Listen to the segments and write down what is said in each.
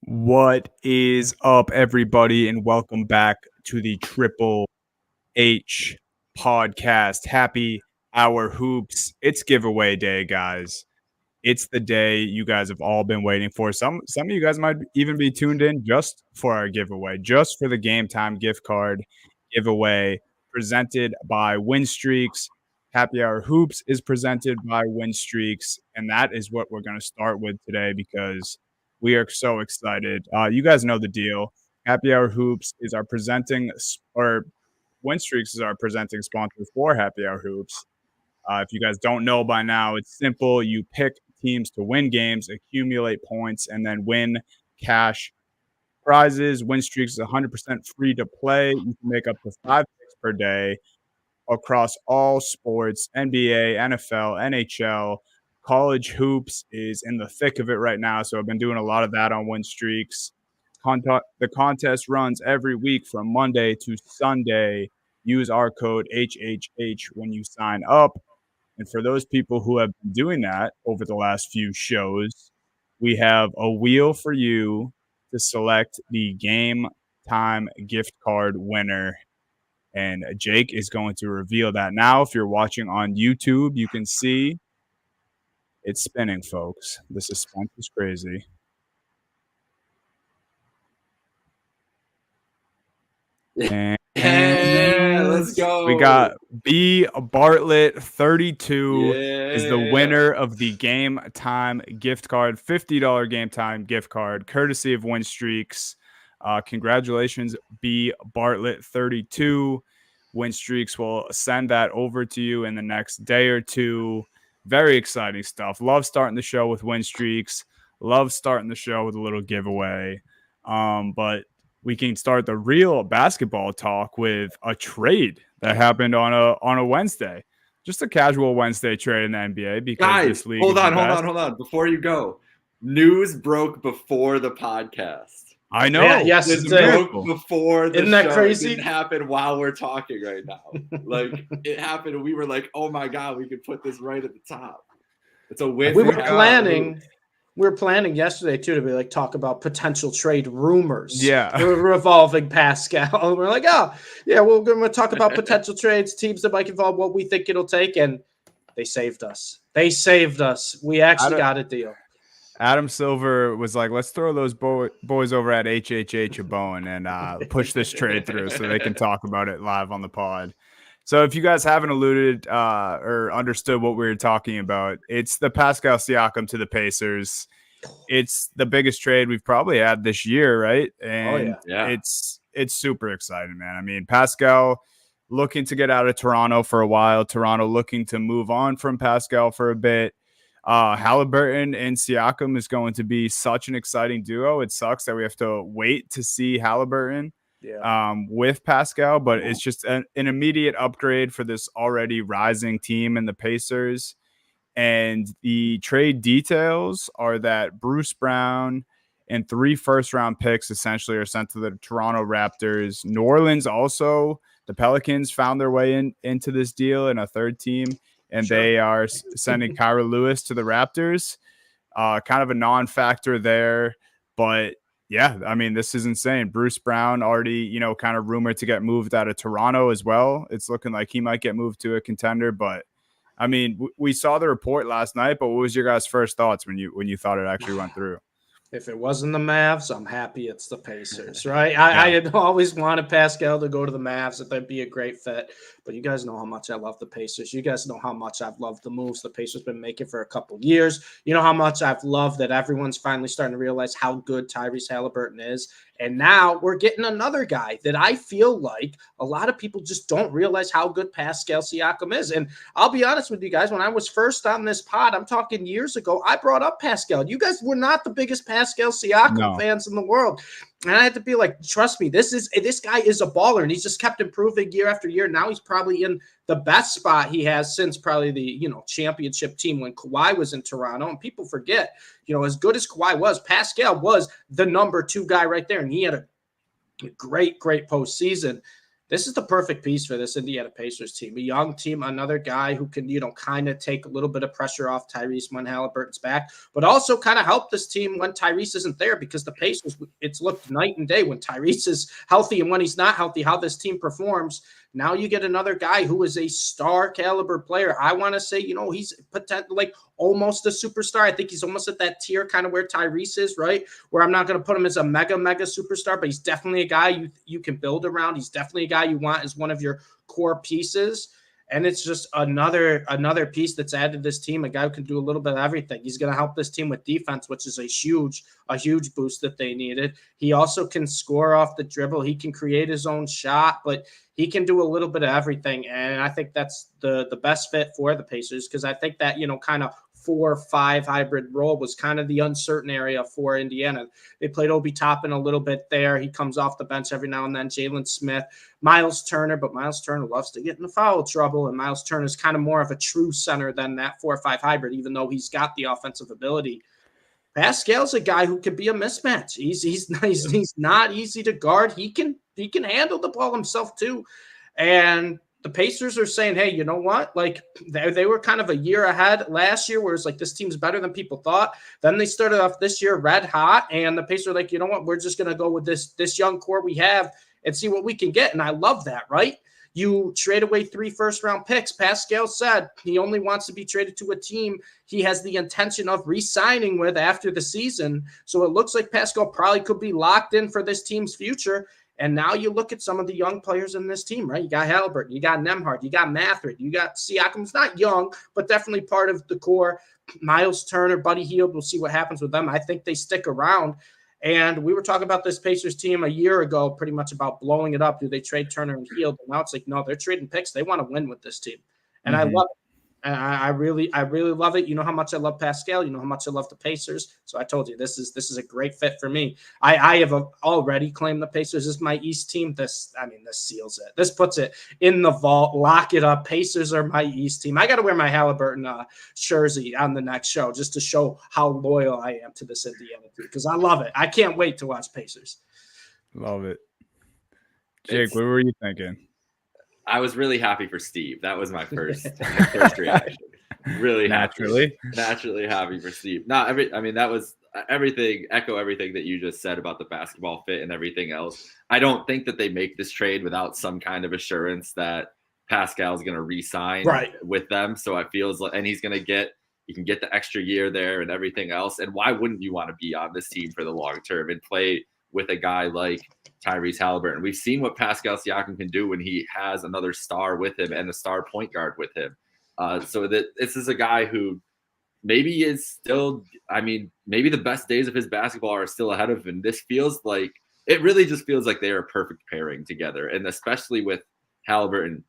What is up, everybody, and welcome back to the Triple H podcast. Happy Hour Hoops. It's giveaway day, guys. It's the day you guys have all been waiting for. Some of you guys might even be tuned in just for our giveaway, just for the Game Time gift card giveaway presented by Win Streaks. Happy Hour Hoops is presented by Win Streaks, and that is what we're going to start with today because we are so excited. You guys know the deal. Happy Hour Hoops is our or Win Streaks is our presenting sponsor for Happy Hour Hoops. If you guys don't know by now, it's simple. You pick teams to win games, accumulate points, and then win cash prizes. Win Streaks is 100% free to play. You can make up to 5 picks per day across all sports, NBA, NFL, NHL. College hoops is in the thick of it right now, so I've been doing a lot of that on Win Streaks. The contest runs every week from Monday to Sunday. Use our code HHH when you sign up. And for those people who have been doing that over the last few shows, we have a wheel for you to select the Game Time gift card winner. And Jake is going to reveal that now. If you're watching on YouTube, you can see it's spinning, folks. The suspense is crazy. And let's go. We got B Bartlett 32 is the winner of the Game Time gift card, $50 Game Time gift card, courtesy of Win Streaks. Congratulations, B Bartlett 32. Win Streaks will send that over to you in the next day or two. Very exciting stuff. Love starting the show with Win Streaks. Love starting the show with a little giveaway. But we can start the real basketball talk with a trade that happened on a Wednesday. Just a casual Wednesday trade in the NBA because Guys, this league. Hold on. Before you go, news broke before the podcast. I know. Yeah, yes, it broke before the Isn't that show. crazy? It didn't happen while we're talking right now. Like it happened, and we were like, "Oh my god, we could put this right at the top." It's a win. We were planning yesterday too to be like talk about potential trade rumors. Yeah, revolving Pascal. We're like, oh yeah, we're going to talk about potential trades, teams that might involve, what we think it'll take, and they saved us. We actually got a deal. Adam Silver was like, let's throw those boys over at HHH a bone and push this trade through so they can talk about it live on the pod. So if you guys haven't alluded or understood what we were talking about, it's the Pascal Siakam to the Pacers. It's the biggest trade we've probably had this year, right? And it's super exciting, man. I mean, Pascal looking to get out of Toronto for a while. Toronto looking to move on from Pascal for a bit. Halliburton and Siakam is going to be such an exciting duo. It sucks that we have to wait to see Halliburton with Pascal, but it's just an immediate upgrade for this already rising team in the Pacers. And the trade details are that Bruce Brown and 3 first-round picks essentially are sent to the Toronto Raptors. New Orleans also, the Pelicans found their way into this deal in a third team. And they are sending Kyra Lewis to the Raptors. Kind of a non-factor there. But, yeah, I mean, this is insane. Bruce Brown already, kind of rumored to get moved out of Toronto as well. It's looking like he might get moved to a contender. But, I mean, we saw the report last night. But what was your guys' first thoughts when you thought it actually went through? If it wasn't the Mavs, I'm happy it's the Pacers, right? I had always wanted Pascal to go to the Mavs. That that'd be a great fit. But you guys know how much I love the Pacers. You guys know how much I've loved the moves the Pacers been making for a couple of years. You know how much I've loved that everyone's finally starting to realize how good Tyrese Halliburton is. And now we're getting another guy that I feel like a lot of people just don't realize how good Pascal Siakam is. And I'll be honest with you guys, when I was first on this pod, I'm talking years ago, I brought up Pascal. You guys were not the biggest Pascal Siakam fans in the world. And I had to be like, trust me, this guy is a baller, and he's just kept improving year after year. Now he's probably in the best spot he has since probably the championship team when Kawhi was in Toronto. And people forget, as good as Kawhi was, Pascal was the number 2 guy right there, and he had a great postseason. this is the perfect piece for this Indiana Pacers team. A young team, another guy who can, kind of take a little bit of pressure off Tyrese when Halliburton's back, but also kind of help this team when Tyrese isn't there, because the Pacers, it's looked night and day when Tyrese is healthy and when he's not healthy, how this team performs. Now you get another guy who is a star caliber player. I want to say, he's like almost a superstar. I think he's almost at that tier kind of where Tyrese is, right? Where I'm not going to put him as a mega superstar, but he's definitely a guy you can build around. He's definitely a guy you want as one of your core pieces. And it's just another piece that's added to this team, a guy who can do a little bit of everything. He's going to help this team with defense, which is a huge boost that they needed. He also can score off the dribble. He can create his own shot, but he can do a little bit of everything. And I think that's the best fit for the Pacers, because I think that, kind of 4-5 hybrid role was kind of the uncertain area for Indiana. They played Obi Toppin a little bit there. He comes off the bench every now and then. Jalen Smith, Miles Turner, but Miles Turner loves to get into foul trouble, and Miles Turner is kind of more of a true center than that 4-5 hybrid, even though he's got the offensive ability. Pascal's a guy who could be a mismatch. He's not easy to guard. He can handle the ball himself too, and the Pacers are saying, hey, you know what? Like they were kind of a year ahead last year, where it's like this team's better than people thought. Then they started off this year red hot, and the Pacers are like, you know what? We're just going to go with this young core we have and see what we can get. And I love that, right? You trade away 3 first-round picks. Pascal said he only wants to be traded to a team he has the intention of re-signing with after the season. So it looks like Pascal probably could be locked in for this team's future. And now you look at some of the young players in this team, right? You got Halliburton, you got Nembhard, you got Mathrid, you got Siakam's not young, but definitely part of the core. Miles Turner, Buddy Hield, we'll see what happens with them. I think they stick around. And we were talking about this Pacers team a year ago, pretty much about blowing it up. Do they trade Turner and Hield? And now it's like, no, they're trading picks. They want to win with this team. And I love it. And I really love it. You know how much I love Pascal. You know how much I love the Pacers. So I told you this is a great fit for me. I have already claimed the Pacers as my East team. This seals it. This puts it in the vault. Lock it up. Pacers are my East team. I got to wear my Halliburton jersey on the next show just to show how loyal I am to this Indiana team, because I love it. I can't wait to watch Pacers. Love it. Jake, what were you thinking? I was really happy for Steve. That was my first reaction. Really naturally happy for Steve. That was everything. Echo everything that you just said about the basketball fit and everything else. I don't think that they make this trade without some kind of assurance that Pascal's going to re-sign with them. So it feels like, and you can get the extra year there and everything else. And why wouldn't you want to be on this team for the long term and play with a guy like Tyrese Halliburton? We've seen what Pascal Siakam can do when he has another star with him and a star point guard with him. So that this is a guy who maybe is still, maybe the best days of his basketball are still ahead of him. It really just feels like they are a perfect pairing together. And especially with Halliburton,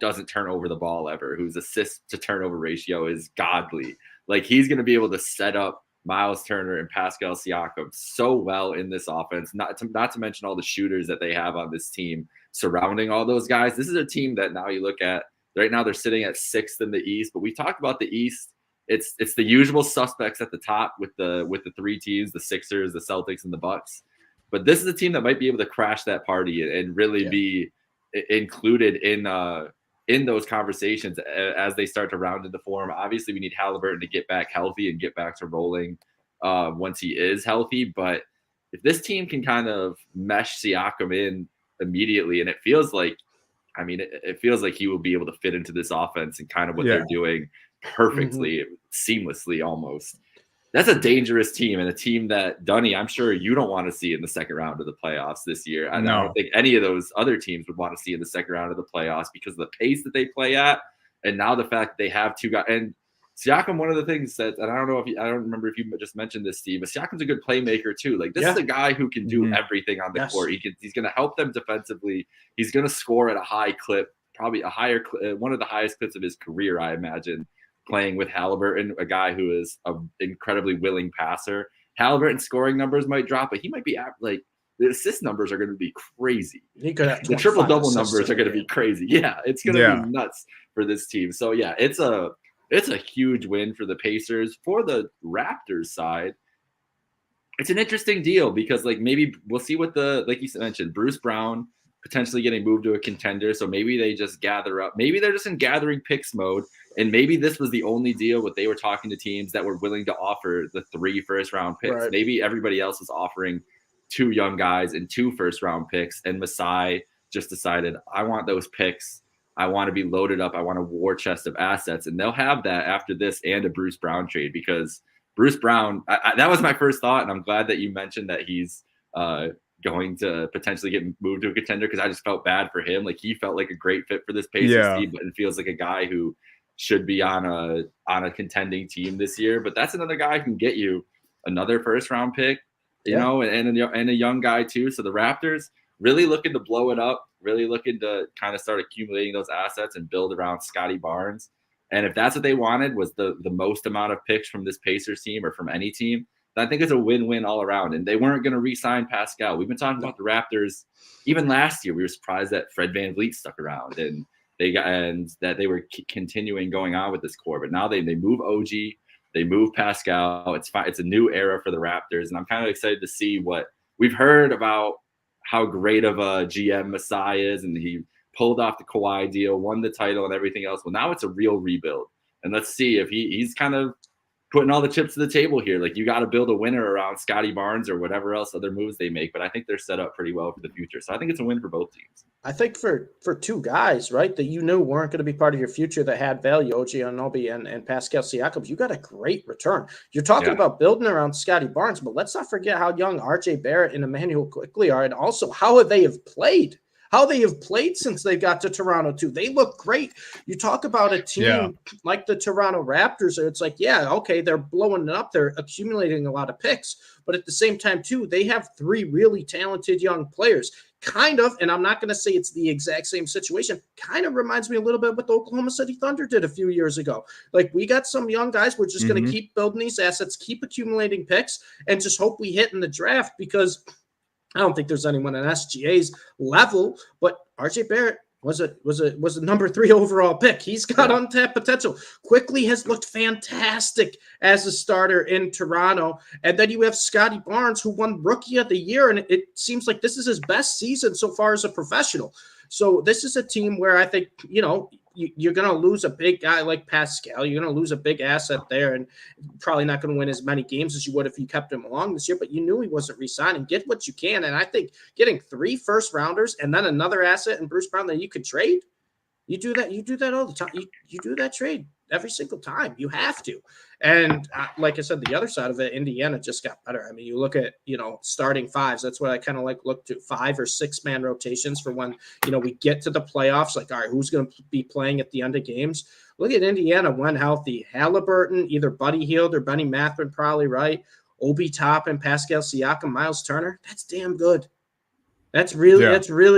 doesn't turn over the ball ever, whose assist to turnover ratio is godly. Like, he's going to be able to set up Miles Turner and Pascal Siakam so well in this offense, not to mention all the shooters that they have on this team surrounding all those guys. This is a team that now you look at right now, they're sitting at 6th in the East, but we talked about the East. It's the usual suspects at the top with the 3 teams, the Sixers, the Celtics, and the Bucks. But this is a team that might be able to crash that party and really be included in those conversations as they start to round into form. Obviously, we need Halliburton to get back healthy and get back to rolling once he is healthy. But if this team can kind of mesh Siakam in immediately, and it feels like he will be able to fit into this offense and kind of what they're doing perfectly, seamlessly almost. That's a dangerous team, and a team that, Dunny, I'm sure you don't want to see in the second round of the playoffs this year. I don't think any of those other teams would want to see in the second round of the playoffs because of the pace that they play at, and now the fact that they have 2 guys. And Siakam, one of the things that, and I don't remember if you just mentioned this, Steve, but Siakam's a good playmaker too. Like, this is a guy who can do everything on the court. He's going to help them defensively. He's going to score at a high clip, probably one of the highest clips of his career, I imagine, playing with Halliburton, a guy who is an incredibly willing passer. Halliburton's scoring numbers might drop, but he might be the assist numbers are going to be crazy. He could have the triple-double numbers are going to be crazy. Yeah, it's going to be nuts for this team. So yeah, it's a huge win for the Pacers. For the Raptors side, it's an interesting deal because maybe we'll see what like you mentioned, Bruce Brown potentially getting moved to a contender. So maybe they just gather up. Maybe they're just in gathering picks mode. And maybe this was the only deal what they were talking to teams that were willing to offer the 3 first-round picks. Right. Maybe everybody else was offering 2 young guys and 2 first-round picks. And Masai just decided, I want those picks. I want to be loaded up. I want a war chest of assets. And they'll have that after this and a Bruce Brown trade, because Bruce Brown, that was my first thought. And I'm glad that you mentioned that he's going to potentially get moved to a contender, because I just felt bad for him. Like, he felt like a great fit for this Pacers team, but it feels like a guy who should be on a contending team this year. But that's another guy who can get you another first-round pick, you know, and a young guy too. So the Raptors really looking to blow it up, really looking to kind of start accumulating those assets and build around Scotty Barnes. And if that's what they wanted, was the most amount of picks from this Pacers team or from any team, then I think it's a win-win all around. And they weren't going to re-sign Pascal. We've been talking about the Raptors. Even last year, we were surprised that Fred VanVleet stuck around and that they were continuing going on with this core. But now they move OG, they move Pascal. It's fine. It's a new era for the Raptors. And I'm kind of excited to see what we've heard about how great of a GM Masai is. And he pulled off the Kawhi deal, won the title and everything else. Well, now it's a real rebuild. And let's see if he's kind of putting all the chips to the table here. Like, you got to build a winner around Scotty Barnes or whatever else other moves they make. But I think they're set up pretty well for the future. So I think it's a win for both teams. I think for 2 guys, right, that you knew weren't going to be part of your future that had value, OG Anunoby and Pascal Siakam, you got a great return. You're talking about building around Scotty Barnes, but let's not forget how young RJ Barrett and Emmanuel Quickley are, and also how they have played. How they have played since they got to Toronto, too. They look great. You talk about a team like the Toronto Raptors, it's like, okay, they're blowing it up. They're accumulating a lot of picks. But at the same time, too, they have 3 really talented young players. Kind of, and I'm not going to say it's the exact same situation, kind of reminds me a little bit what the Oklahoma City Thunder did a few years ago. Like, we got some young guys. We're just going to keep building these assets, keep accumulating picks, and just hope we hit in the draft, because I don't think there's anyone in SGA's level, but RJ Barrett was a number 3 overall pick. He's got untapped potential. Quickly has looked fantastic as a starter in Toronto. And then you have Scotty Barnes, who won Rookie of the Year, and it seems like this is his best season so far as a professional. So this is a team where I think, you're going to lose a big guy like Pascal. You're going to lose a big asset there, and probably not going to win as many games as you would if you kept him along this year. But you knew he wasn't re-signing. Get what you can, and I think getting 3 first-rounders and then another asset in Bruce Brown that you could trade, you do that. You do that all the time. You do that trade every single time. You have to. And like I said, the other side of it, Indiana just got better. I mean, you look at, starting 5s. That's what I kind of look to, 5 or 6 man rotations for when, we get to the playoffs. Like, all right, who's going to be playing at the end of games? Look at Indiana when healthy. Halliburton, either Buddy Hield or Benny Matherin, probably right. Obi Toppin, Pascal Siakam, Miles Turner. That's damn good. That's really,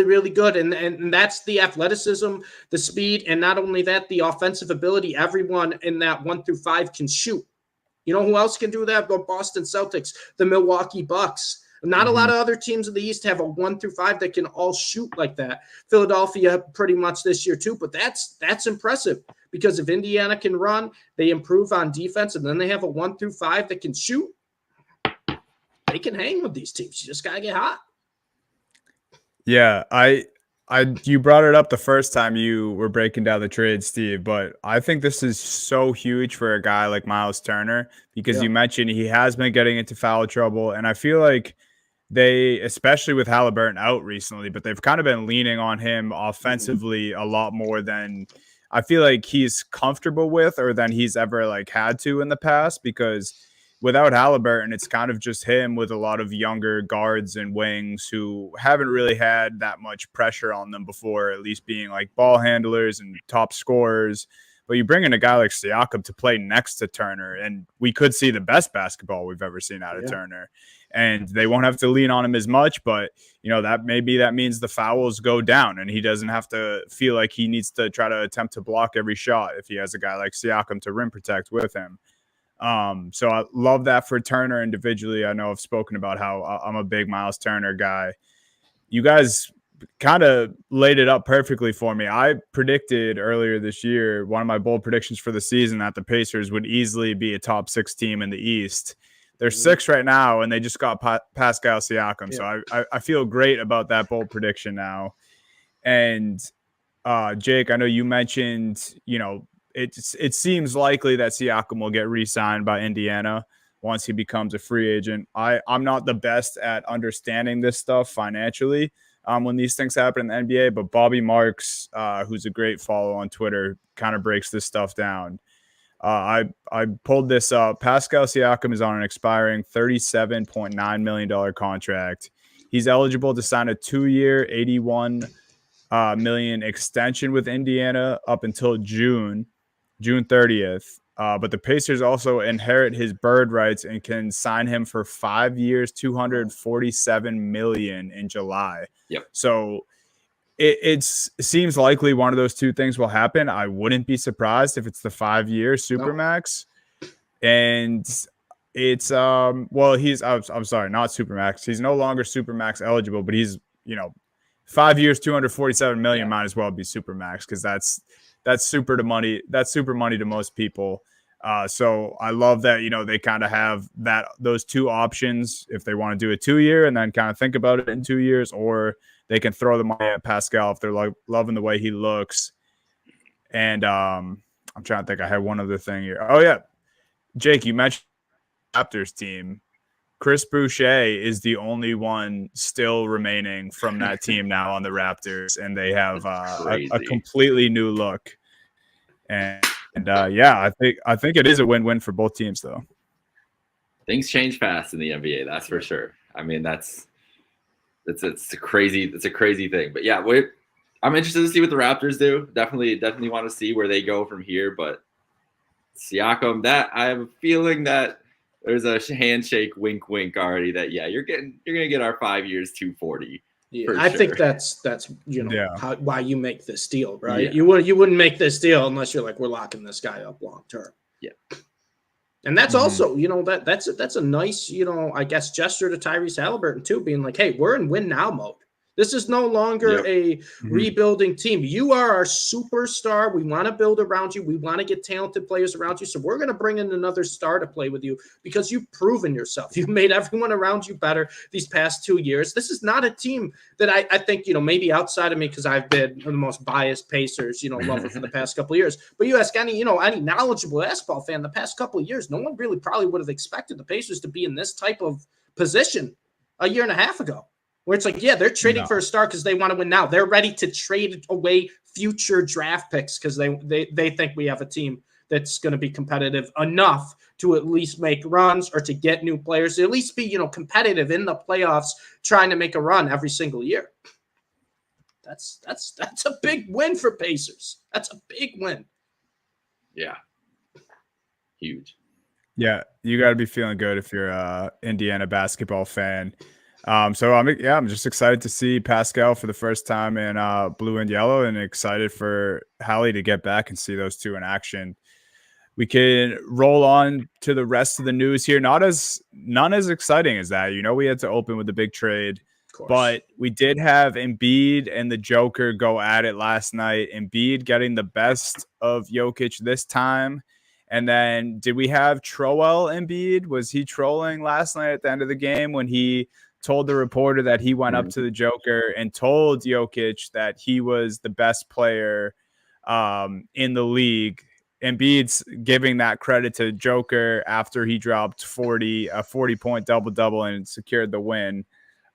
really good. And that's the athleticism, the speed, and not only that, the offensive ability. Everyone in that 1 through 5 can shoot. You know who else can do that? The Boston Celtics, the Milwaukee Bucks. Not a lot of other teams in the East have a 1 through 5 that can all shoot like that. Philadelphia pretty much this year too, but that's impressive, because if Indiana can run, they improve on defense, and then they have a 1 through 5 that can shoot, they can hang with these teams. You just got to get hot. Yeah, you brought it up the first time you were breaking down the trade, Steve, but I think this is so huge for a guy like Miles Turner, because you mentioned he has been getting into foul trouble, and I feel like they, especially with Halliburton out recently, but they've kind of been leaning on him offensively a lot more than I feel like he's comfortable with, or than he's ever had to in the past, because without Halliburton, it's kind of just him with a lot of younger guards and wings who haven't really had that much pressure on them before, at least being ball handlers and top scorers. But you bring in a guy like Siakam to play next to Turner, and we could see the best basketball we've ever seen out of Turner. And they won't have to lean on him as much, but that means the fouls go down, and he doesn't have to feel like he needs to try to attempt to block every shot if he has a guy like Siakam to rim protect with him. So I love that for Turner individually. I know I've spoken about how I'm a big Miles Turner guy. You guys kind of laid it up perfectly for me. I predicted earlier this year, one of my bold predictions for the season, that the Pacers would easily be a top 6 team in the East. They're 6 right now, and they just got Pascal Siakam. So I feel great about that bold prediction now. And Jake, I know you mentioned, it seems likely that Siakam will get re-signed by Indiana once he becomes a free agent. I'm not the best at understanding this stuff financially when these things happen in the NBA, but Bobby Marks, who's a great follow on Twitter, kind of breaks this stuff down. I pulled this up. Pascal Siakam is on an expiring $37.9 million contract. He's eligible to sign a 2-year, $81 million extension with Indiana up until June 30th. But the Pacers also inherit his bird rights and can sign him for 5 years, $247 million in July. Yep. So it seems likely one of those two things will happen. I wouldn't be surprised if it's the 5-year Supermax. And it's I'm sorry, not Supermax. He's no longer Supermax eligible, but he's 5 years, $247 million might as well be Supermax because that's super money. That's super money to most people. So I love that they kind of have those two options if they want to do a 2-year and then kind of think about it in 2 years, or they can throw the money at Pascal if they're loving the way he looks. And I'm trying to think. I had one other thing here. Oh yeah, Jake, you mentioned the Raptors team. Chris Boucher is the only one still remaining from that team now on the Raptors, and they have a completely new look. And I think it is a win-win for both teams, though. Things change fast in the NBA, that's for sure. I mean, it's a crazy thing. But yeah, I'm interested to see what the Raptors do. Definitely want to see where they go from here. But Siakam, that I have a feeling that there's a handshake, wink, wink already. That you're gonna get our 5 years, 240. Yeah, I think that's why you make this deal, right? Yeah. You wouldn't make this deal unless you're like, we're locking this guy up long term. Yeah, and that's also that's a nice I guess gesture to Tyrese Halliburton too, being like, hey, we're in win now mode. This is no longer a rebuilding team. You are our superstar. We want to build around you. We want to get talented players around you. So we're going to bring in another star to play with you because you've proven yourself. You've made everyone around you better these past 2 years. This is not a team that I think, maybe outside of me, because I've been the most biased Pacers, lover for the past couple of years. But you ask any knowledgeable basketball fan the past couple of years, no one really probably would have expected the Pacers to be in this type of position a year and a half ago. Where it's like, they're trading for a star because they want to win now. They're ready to trade away future draft picks because they think we have a team that's going to be competitive enough to at least make runs or to get new players, to at least be, competitive in the playoffs, trying to make a run every single year. That's a big win for Pacers. That's a big win. Yeah. Huge. Yeah, you got to be feeling good if you're a Indiana basketball fan. So I'm just excited to see Pascal for the first time in blue and yellow, and excited for Hallie to get back and see those two in action. We can roll on to the rest of the news here. None as exciting as that. We had to open with the big trade, but we did have Embiid and the Joker go at it last night. Embiid getting the best of Jokic this time. And then did we have Troel Embiid? Was he trolling last night at the end of the game when he told the reporter that he went up to the Joker and told Jokic that he was the best player in the league? Embiid's giving that credit to Joker after he dropped a 40-point double-double and secured the win.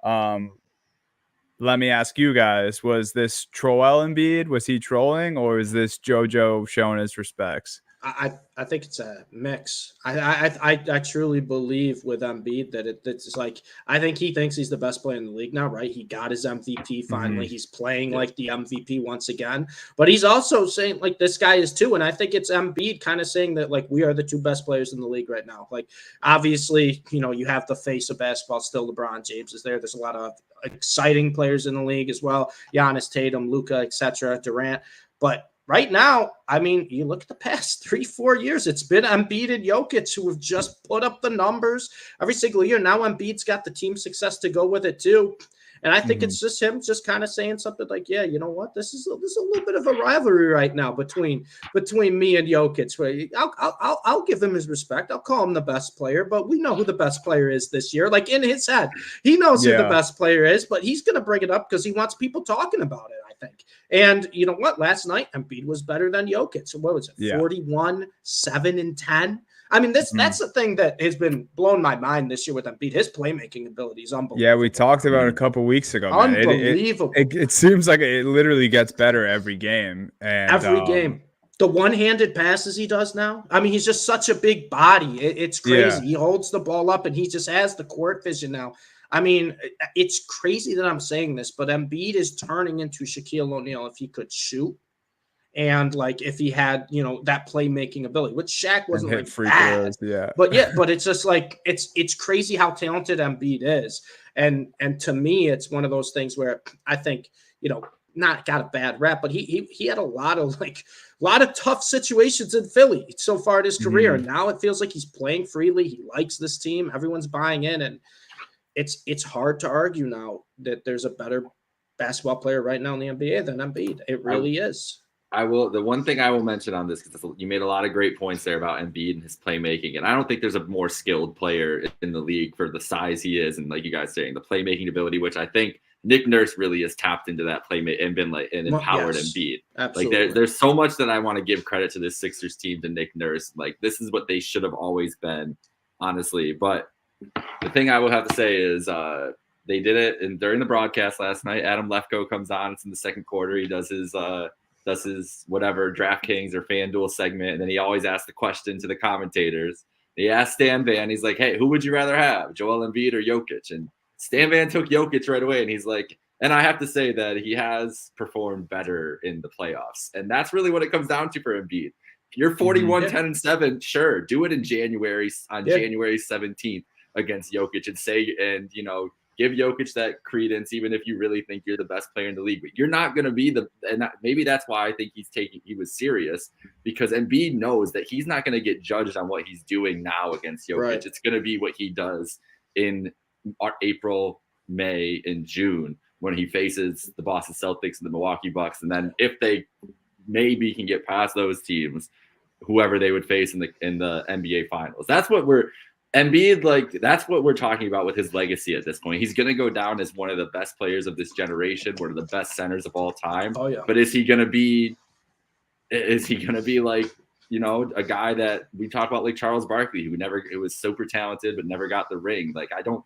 Let me ask you guys, was this Troel Embiid? Was he trolling, or is this JoJo showing his respects? I think it's a mix. I truly believe with Embiid that it's like, I think he thinks he's the best player in the league now, right? He got his MVP finally. He's playing like the MVP once again. But he's also saying like this guy is too. And I think it's Embiid kind of saying that like we are the two best players in the league right now. Like obviously, you have the face of basketball still. LeBron James is there. There's a lot of exciting players in the league as well. Giannis, Tatum, Luka, etc., Durant. But right now, I mean, you look at the past 3-4 years, it's been Embiid and Jokic who have just put up the numbers every single year. Now Embiid's got the team success to go with it too. And I think it's just him just kind of saying something like, yeah, you know what? This is a little bit of a rivalry right now between me and Jokic. I'll give him his respect. I'll call him the best player, but we know who the best player is this year. Like in his head, he knows who the best player is, but he's going to bring it up because he wants people talking about it, I think. And you know what? Last night, Embiid was better than Jokic. So what was it? 41, 7, and 10. I mean, that's the thing that has been blown my mind this year with Embiid. His playmaking ability is unbelievable. Yeah, we talked about it a couple weeks ago. Man. Unbelievable. It seems like it literally gets better every game. And every game. The one-handed passes he does now. I mean, he's just such a big body. It's crazy. He holds the ball up, and he just has the court vision now. I mean, it's crazy that I'm saying this, but Embiid is turning into Shaquille O'Neal if he could shoot. And like if he had, that playmaking ability, which Shaq wasn't like free throws, but it's just like it's crazy how talented Embiid is, and to me, it's one of those things where I think not got a bad rap, but he had a lot of tough situations in Philly so far in his career, and now it feels like he's playing freely. He likes this team, everyone's buying in, and it's hard to argue now that there's a better basketball player right now in the NBA than Embiid. It really is. The one thing I will mention on this, because you made a lot of great points there about Embiid and his playmaking, and I don't think there's a more skilled player in the league for the size he is, and like you guys saying, the playmaking ability, which I think Nick Nurse really has tapped into that playmate and been and empowered Embiid. Absolutely. Like there's so much that I want to give credit to this Sixers team, to Nick Nurse. Like this is what they should have always been, honestly. But the thing I will have to say is they did it, and during the broadcast last night, Adam Lefkoe comes on. It's in the second quarter. He does his whatever DraftKings or FanDuel segment, and then he always asks the question to the commentators. He asked Stan Van, he's like, hey, who would you rather have, Joel Embiid or Jokic? And Stan Van took Jokic right away, and he's like, and I have to say that he has performed better in the playoffs. And that's really what it comes down to for Embiid. If you're 41, 10, and 7, sure, do it in January, January 17th against Jokic and give Jokic that credence, even if you really think you're the best player in the league. But you're not going to be maybe that's why I think he was serious, because Embiid knows that he's not going to get judged on what he's doing now against Jokic. Right. It's going to be what he does in April, May, and June when he faces the Boston Celtics and the Milwaukee Bucks. And then if they maybe can get past those teams, whoever they would face in the NBA Finals. That's what Embiid, that's what we're talking about with his legacy at this point. He's going to go down as one of the best players of this generation, one of the best centers of all time. Oh, yeah. But is he going to be like, a guy that we talk about, like Charles Barkley, who was super talented but never got the ring? Like, I don't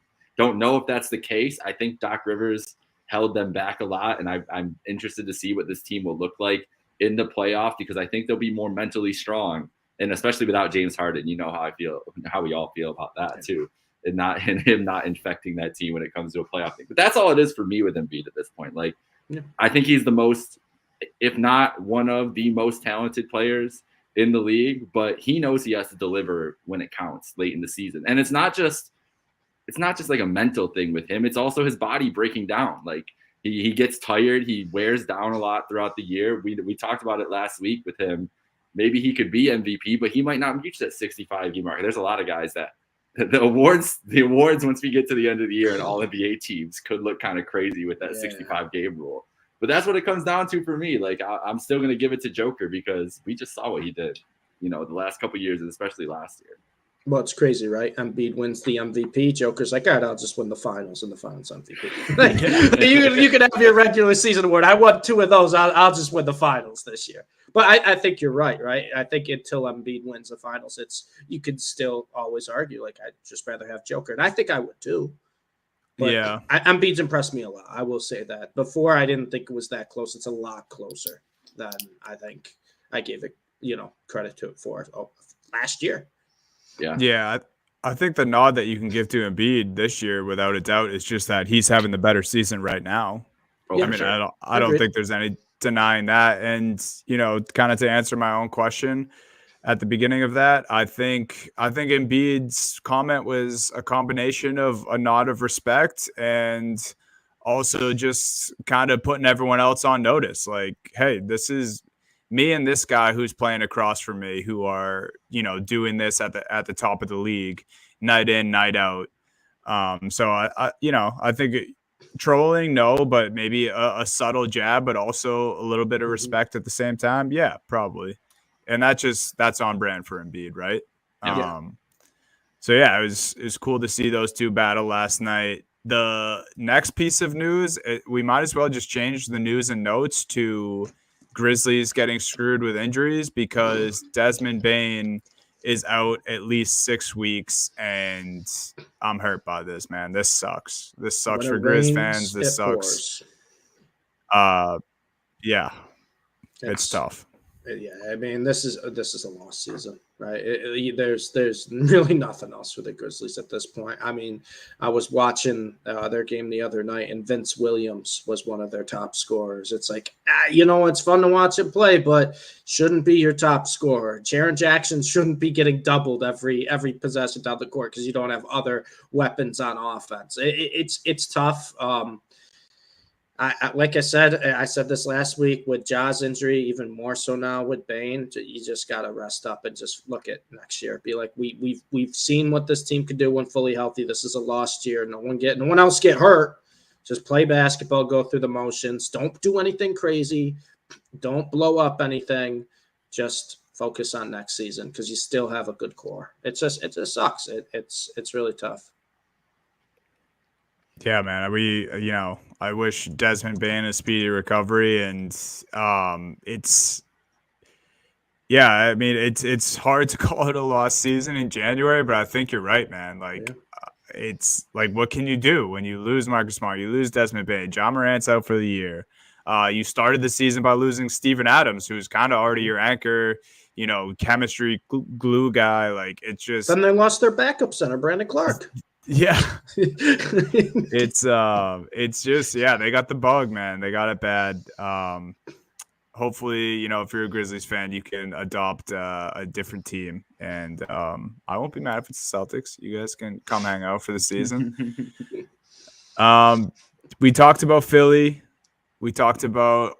know if that's the case. I think Doc Rivers held them back a lot, and I'm interested to see what this team will look like in the playoff, because I think they'll be more mentally strong. And especially without James Harden, how we all feel about that too, and him not infecting that team when it comes to a playoff thing. But that's all it is for me with Embiid at this point. I think he's the most, if not one of the most talented players in the league. But he knows he has to deliver when it counts late in the season, and it's not just like a mental thing with him. It's also his body breaking down. Like he gets tired, he wears down a lot throughout the year. We talked about it last week with him. Maybe he could be MVP, but he might not reach that 65 game mark. There's a lot of guys that the awards, once we get to the end of the year and all NBA teams could look kind of crazy with that 65 game rule. But that's what it comes down to for me. Like, I'm still going to give it to Joker because we just saw what he did, the last couple of years, and especially last year. Well, it's crazy, right? Embiid wins the MVP. Joker's like, all right, I'll just win the finals and the finals MVP. You can have your regular season award. I won 2 of those. I'll just win the finals this year. But I think you're right? I think until Embiid wins the finals, you could still always argue, like, I'd just rather have Joker. And I think I would too. But Embiid's impressed me a lot. I will say that. Before, I didn't think it was that close. It's a lot closer than I think I gave it, credit to it for last year. Yeah. I think the nod that you can give to Embiid this year, without a doubt, is just that he's having the better season right now. Yeah, I mean, sure. I don't think there's any denying that. And, kind of to answer my own question at the beginning of that, I think Embiid's comment was a combination of a nod of respect and also just kind of putting everyone else on notice. Like, hey, this is me and this guy who's playing across from me who are, doing this at the top of the league night in, night out. So I think trolling, no, but maybe a subtle jab, but also a little bit of respect at the same time. Yeah, probably. And that's on brand for Embiid, right? Yeah. So yeah, it was cool to see those two battle last night. The next piece of news, we might as well just change the news and notes to Grizzlies getting screwed with injuries because Desmond Bane is out at least 6 weeks, and I'm hurt by this, man. This sucks. This sucks for Grizz fans. This sucks. Yeah, it's tough. Yeah, I mean, this is a lost season, right? There's really nothing else for the Grizzlies at this point. I mean, I was watching their game the other night, and Vince Williams was one of their top scorers. It's like, it's fun to watch him play, but shouldn't be your top scorer. Jaren Jackson shouldn't be getting doubled every possession down the court because you don't have other weapons on offense. It's tough. Like I said this last week with Ja's injury, even more so now with Bane. You just got to rest up and just look at next year. Be like, we've seen what this team could do when fully healthy. This is a lost year. No one else get hurt. Just play basketball, go through the motions. Don't do anything crazy. Don't blow up anything. Just focus on next season because you still have a good core. It just sucks. It's really tough. Yeah, man. I wish Desmond Bane a speedy recovery, and it's hard to call it a lost season in January, but I think you're right, man. Like, it's like, what can you do when you lose Marcus Smart, you lose Desmond Bane, John Morant's out for the year. You started the season by losing Steven Adams, who's kind of already your anchor, chemistry glue guy. Like, it's just. Then they lost their backup center, Brandon Clark. Yeah. It's just, they got the bug, man. They got it bad. Hopefully, if you're a Grizzlies fan, you can adopt a different team. And I won't be mad if it's the Celtics. You guys can come hang out for the season. We talked about Philly. We talked about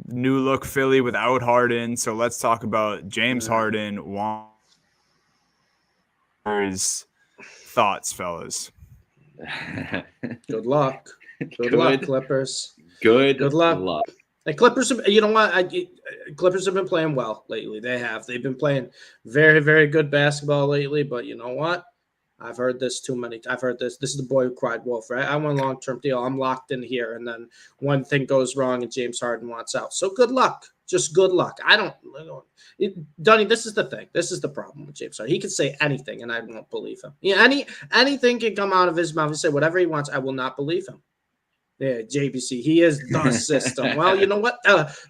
new look Philly without Harden. So let's talk about James Harden. Thoughts, fellas? Good luck. Good luck, Clippers. Good luck. The Clippers, you know what? Clippers have been playing well lately. They've been playing very, very good basketball lately. But you know what? I've heard this too many. I've heard this. This is the boy who cried wolf, right? I want a long-term deal. I'm locked in here, and then one thing goes wrong, and James Harden wants out. So good luck. Just good luck. Dunny, this is the thing. This is the problem with James Harden. He can say anything, and I won't believe him. Yeah, anything can come out of his mouth and say whatever he wants. I will not believe him. Yeah, JBC, he is the system. Well, you know what?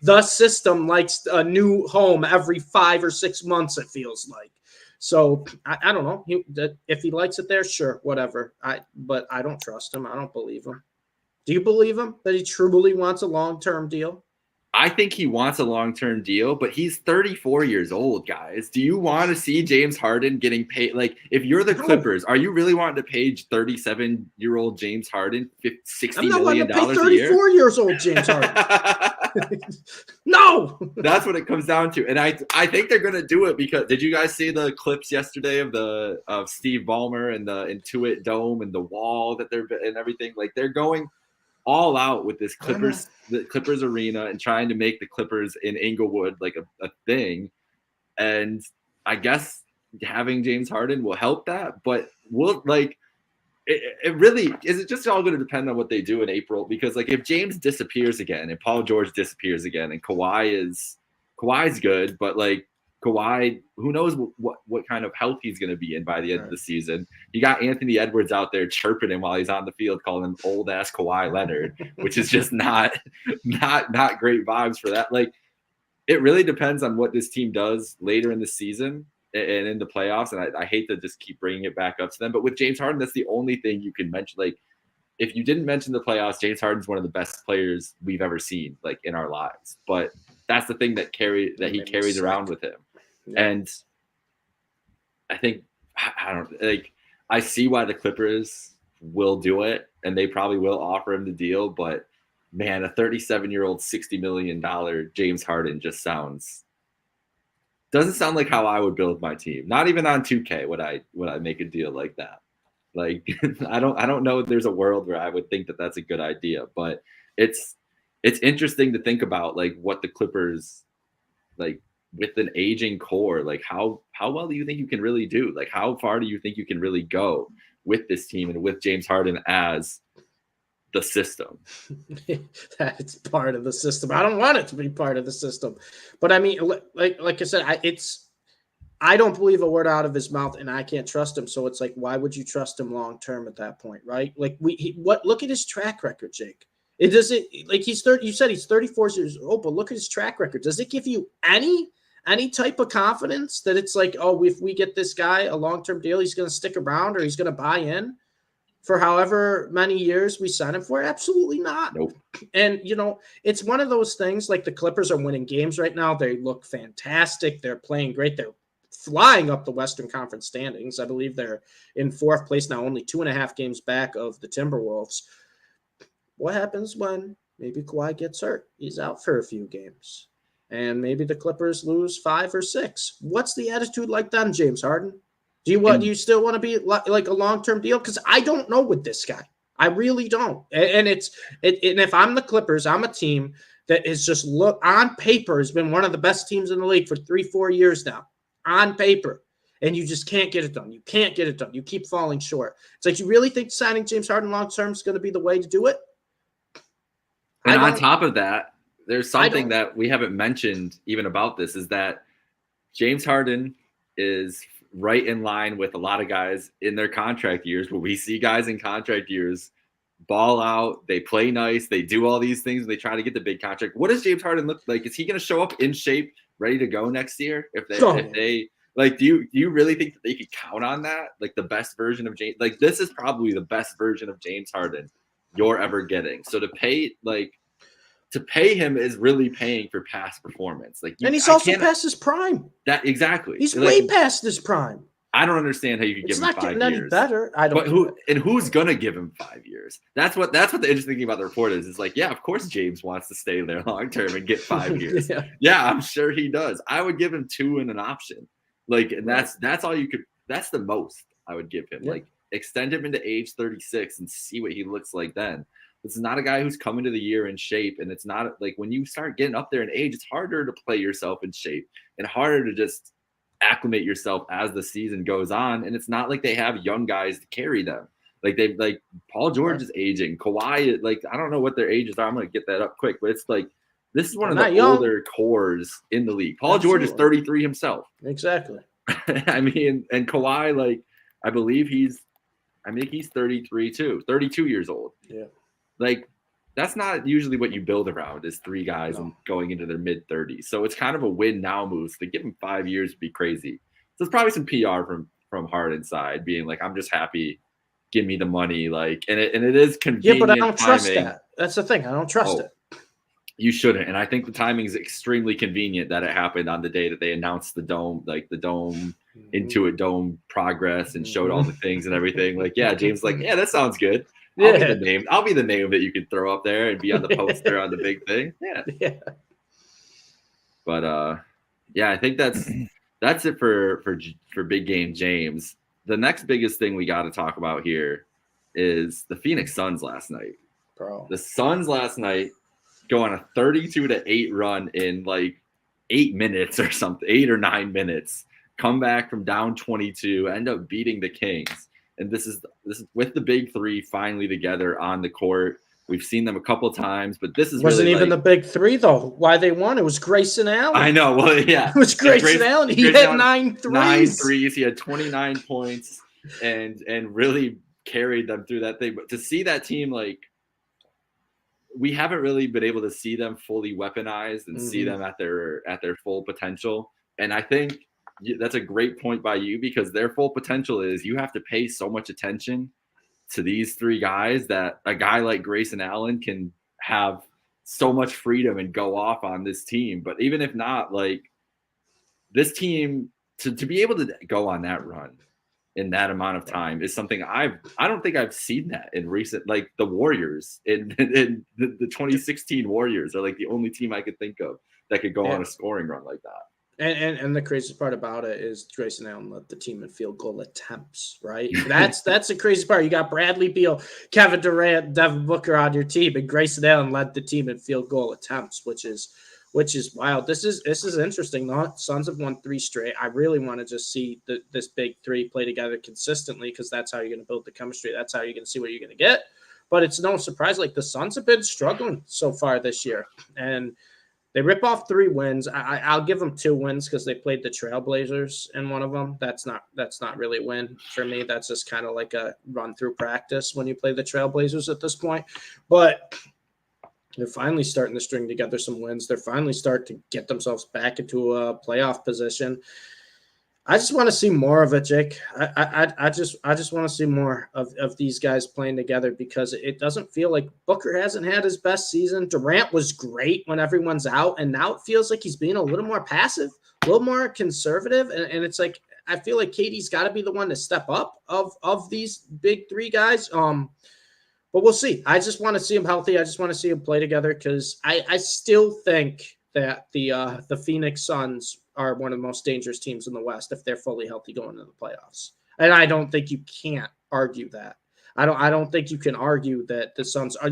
The system likes a new home every 5 or 6 months, it feels like. So I don't know. If he likes it there, sure, whatever. But I don't trust him. I don't believe him. Do you believe him that he truly wants a long-term deal? I think he wants a long-term deal, but he's 34 years old, guys. Do you want to see James Harden getting paid? Like, if you're the Clippers, are you really wanting to pay 37-year-old James Harden $60 million a year? 34 years old James Harden. No, that's what it comes down to. And I think they're going to do it because did you guys see the clips yesterday of Steve Ballmer and the Intuit Dome and the wall that they're and everything? Like, they're going all out with this the Clippers arena and trying to make the Clippers in Inglewood like a thing. And I guess having James Harden will help that, but it really is. It just all going to depend on what they do in April, because like if James disappears again and Paul George disappears again and Kawhi's good, but like Kawhi, who knows what kind of health he's going to be in by the end of the season. You got Anthony Edwards out there chirping him while he's on the field, calling him old ass Kawhi Leonard, which is just not great vibes for that. Like, it really depends on what this team does later in the season and in the playoffs. And I hate to just keep bringing it back up to them, but with James Harden, that's the only thing you can mention. Like, if you didn't mention the playoffs, James Harden's one of the best players we've ever seen, like, in our lives. But that's the thing that he carries around with him. Yeah. And I think, I see why the Clippers will do it, and they probably will offer him the deal. But man, a 37-year-old, $60 million James Harden just doesn't sound like how I would build my team. Not even on 2K would I make a deal like that. Like, I don't know if there's a world where I would think that that's a good idea, but it's interesting to think about, like, what the Clippers, like, with an aging core, like how well do you think you can really do? Like, how far do you think you can really go with this team and with James Harden as the system? That's part of the system. I don't want it to be part of the system, but I mean, like I said, I don't believe a word out of his mouth, and I can't trust him. So it's like, why would you trust him long term at that point, right? Like look at his track record, Jake. It doesn't, like, he's 30. You said he's 34 years old, but look at his track record. Does it give you any type of confidence that it's like, oh, if we get this guy a long term deal, he's going to stick around or he's going to buy in for however many years we sign him for? Absolutely not. Nope. And, you know, it's one of those things, like, the Clippers are winning games right now. They look fantastic. They're playing great. They're flying up the Western Conference standings. I believe they're in 4th place now, only 2.5 games back of the Timberwolves. What happens when maybe Kawhi gets hurt? He's out for a few games. And maybe the Clippers lose 5 or 6. What's the attitude like then, James Harden? Do you still want to be like a long-term deal? Because I don't know with this guy. I really don't. And and if I'm the Clippers, I'm a team that is just on paper has been one of the best teams in the league for 3-4 years now. On paper. And you just can't get it done. You can't get it done. You keep falling short. It's like, you really think signing James Harden long-term is going to be the way to do it? And on top of that, there's something that we haven't mentioned even about this, is that James Harden is right in line with a lot of guys in their contract years, where we see guys in contract years ball out, they play nice, they do all these things, they try to get the big contract. What does James Harden look like? Is he going to show up in shape, ready to go next year? If they like, do you really think that they could count on that? Like, the best version of James, like, this is probably the best version of James Harden you're ever getting. So to pay him is really paying for past performance. Like, and he's also past his prime. That exactly. He's way past his prime. I don't understand how you could give him 5 years. It's not getting any better. I don't. But who's gonna give him 5 years? That's what the interesting thing about the report is. It's like, yeah, of course James wants to stay there long term and get 5 years. Yeah, I'm sure he does. I would give him 2 and an option. Like, and that's all you could. That's the most I would give him. Yeah. Like, extend him into age 36 and see what he looks like then. This is not a guy who's coming to the year in shape, and it's not like, when you start getting up there in age, it's harder to play yourself in shape and harder to just acclimate yourself as the season goes on. And it's not like they have young guys to carry them. Like Paul George is aging. Kawhi, like, I don't know what their ages are. I'm going to get that up quick, but it's like, this is one of the older cores in the league. Paul George is 33 himself. Exactly. I mean, and Kawhi, like, I think he's 33 too, 32 years old. Yeah. Like, that's not usually what you build around, is 3 guys and going into their mid-30s. So it's kind of a win now move. So to give him 5 years would be crazy. So it's probably some PR from Harden's side, being like, I'm just happy, give me the money. Like, and it is convenient. Yeah, but I don't trust that. That's the thing. I don't trust it. You shouldn't. And I think the timing is extremely convenient that it happened on the day that they announced the dome, like the dome, Intuit Dome progress, and showed all the things and everything. Like, yeah, James, like, yeah, that sounds good. I'll be the name that you can throw up there and be on the poster on the big thing. Yeah. But yeah, I think that's it for big game James. The next biggest thing we got to talk about here is the Phoenix Suns last night. Bro. The Suns last night go on a 32-8 run in like 8 minutes or something, 8 or 9 minutes. Come back from down 22, end up beating the Kings. And this is with the big 3 finally together on the court. We've seen them a couple times, but this is wasn't really even the big 3 though. Why they won? It was Grayson Allen. I know. Well, yeah, it was Grayson Allen. He had 9 threes. 9 threes. He had 29 points, and really carried them through that thing. But to see that team, like, we haven't really been able to see them fully weaponized and see them at their full potential. And I think that's a great point by you, because their full potential is you have to pay so much attention to these 3 guys that a guy like Grayson Allen can have so much freedom and go off on this team. But even if not, like, this team to be able to go on that run in that amount of time is something I don't think I've seen that in recent, like the Warriors in the 2016 Warriors are like the only team I could think of that could go on a scoring run like that. And the craziest part about it is Grayson Allen led the team in field goal attempts, right? That's the crazy part. You got Bradley Beal, Kevin Durant, Devin Booker on your team, and Grayson Allen led the team in field goal attempts, which is wild. This is interesting. The Suns have won 3 straight. I really want to just see this big three play together consistently, because that's how you're going to build the chemistry. That's how you're going to see what you're going to get. But it's no surprise, like, the Suns have been struggling so far this year, and they rip off 3 wins. I'll give them 2 wins because they played the Trailblazers in one of them. That's not really a win for me. That's just kind of like a run through practice when you play the Trailblazers at this point. But they're finally starting to string together some wins. They're finally starting to get themselves back into a playoff position. I just want to see more of it, Jake. I just want to see more of these guys playing together, because it doesn't feel like Booker hasn't had his best season. Durant was great when everyone's out, and now it feels like he's being a little more passive, a little more conservative, and it's like I feel like KD's got to be the one to step up of these big 3 guys. But we'll see. I just want to see them healthy. I just want to see them play together, because I still think that the Phoenix Suns are one of the most dangerous teams in the West if they're fully healthy going into the playoffs. And I don't think you can't argue that. I don't think you can argue that the Suns are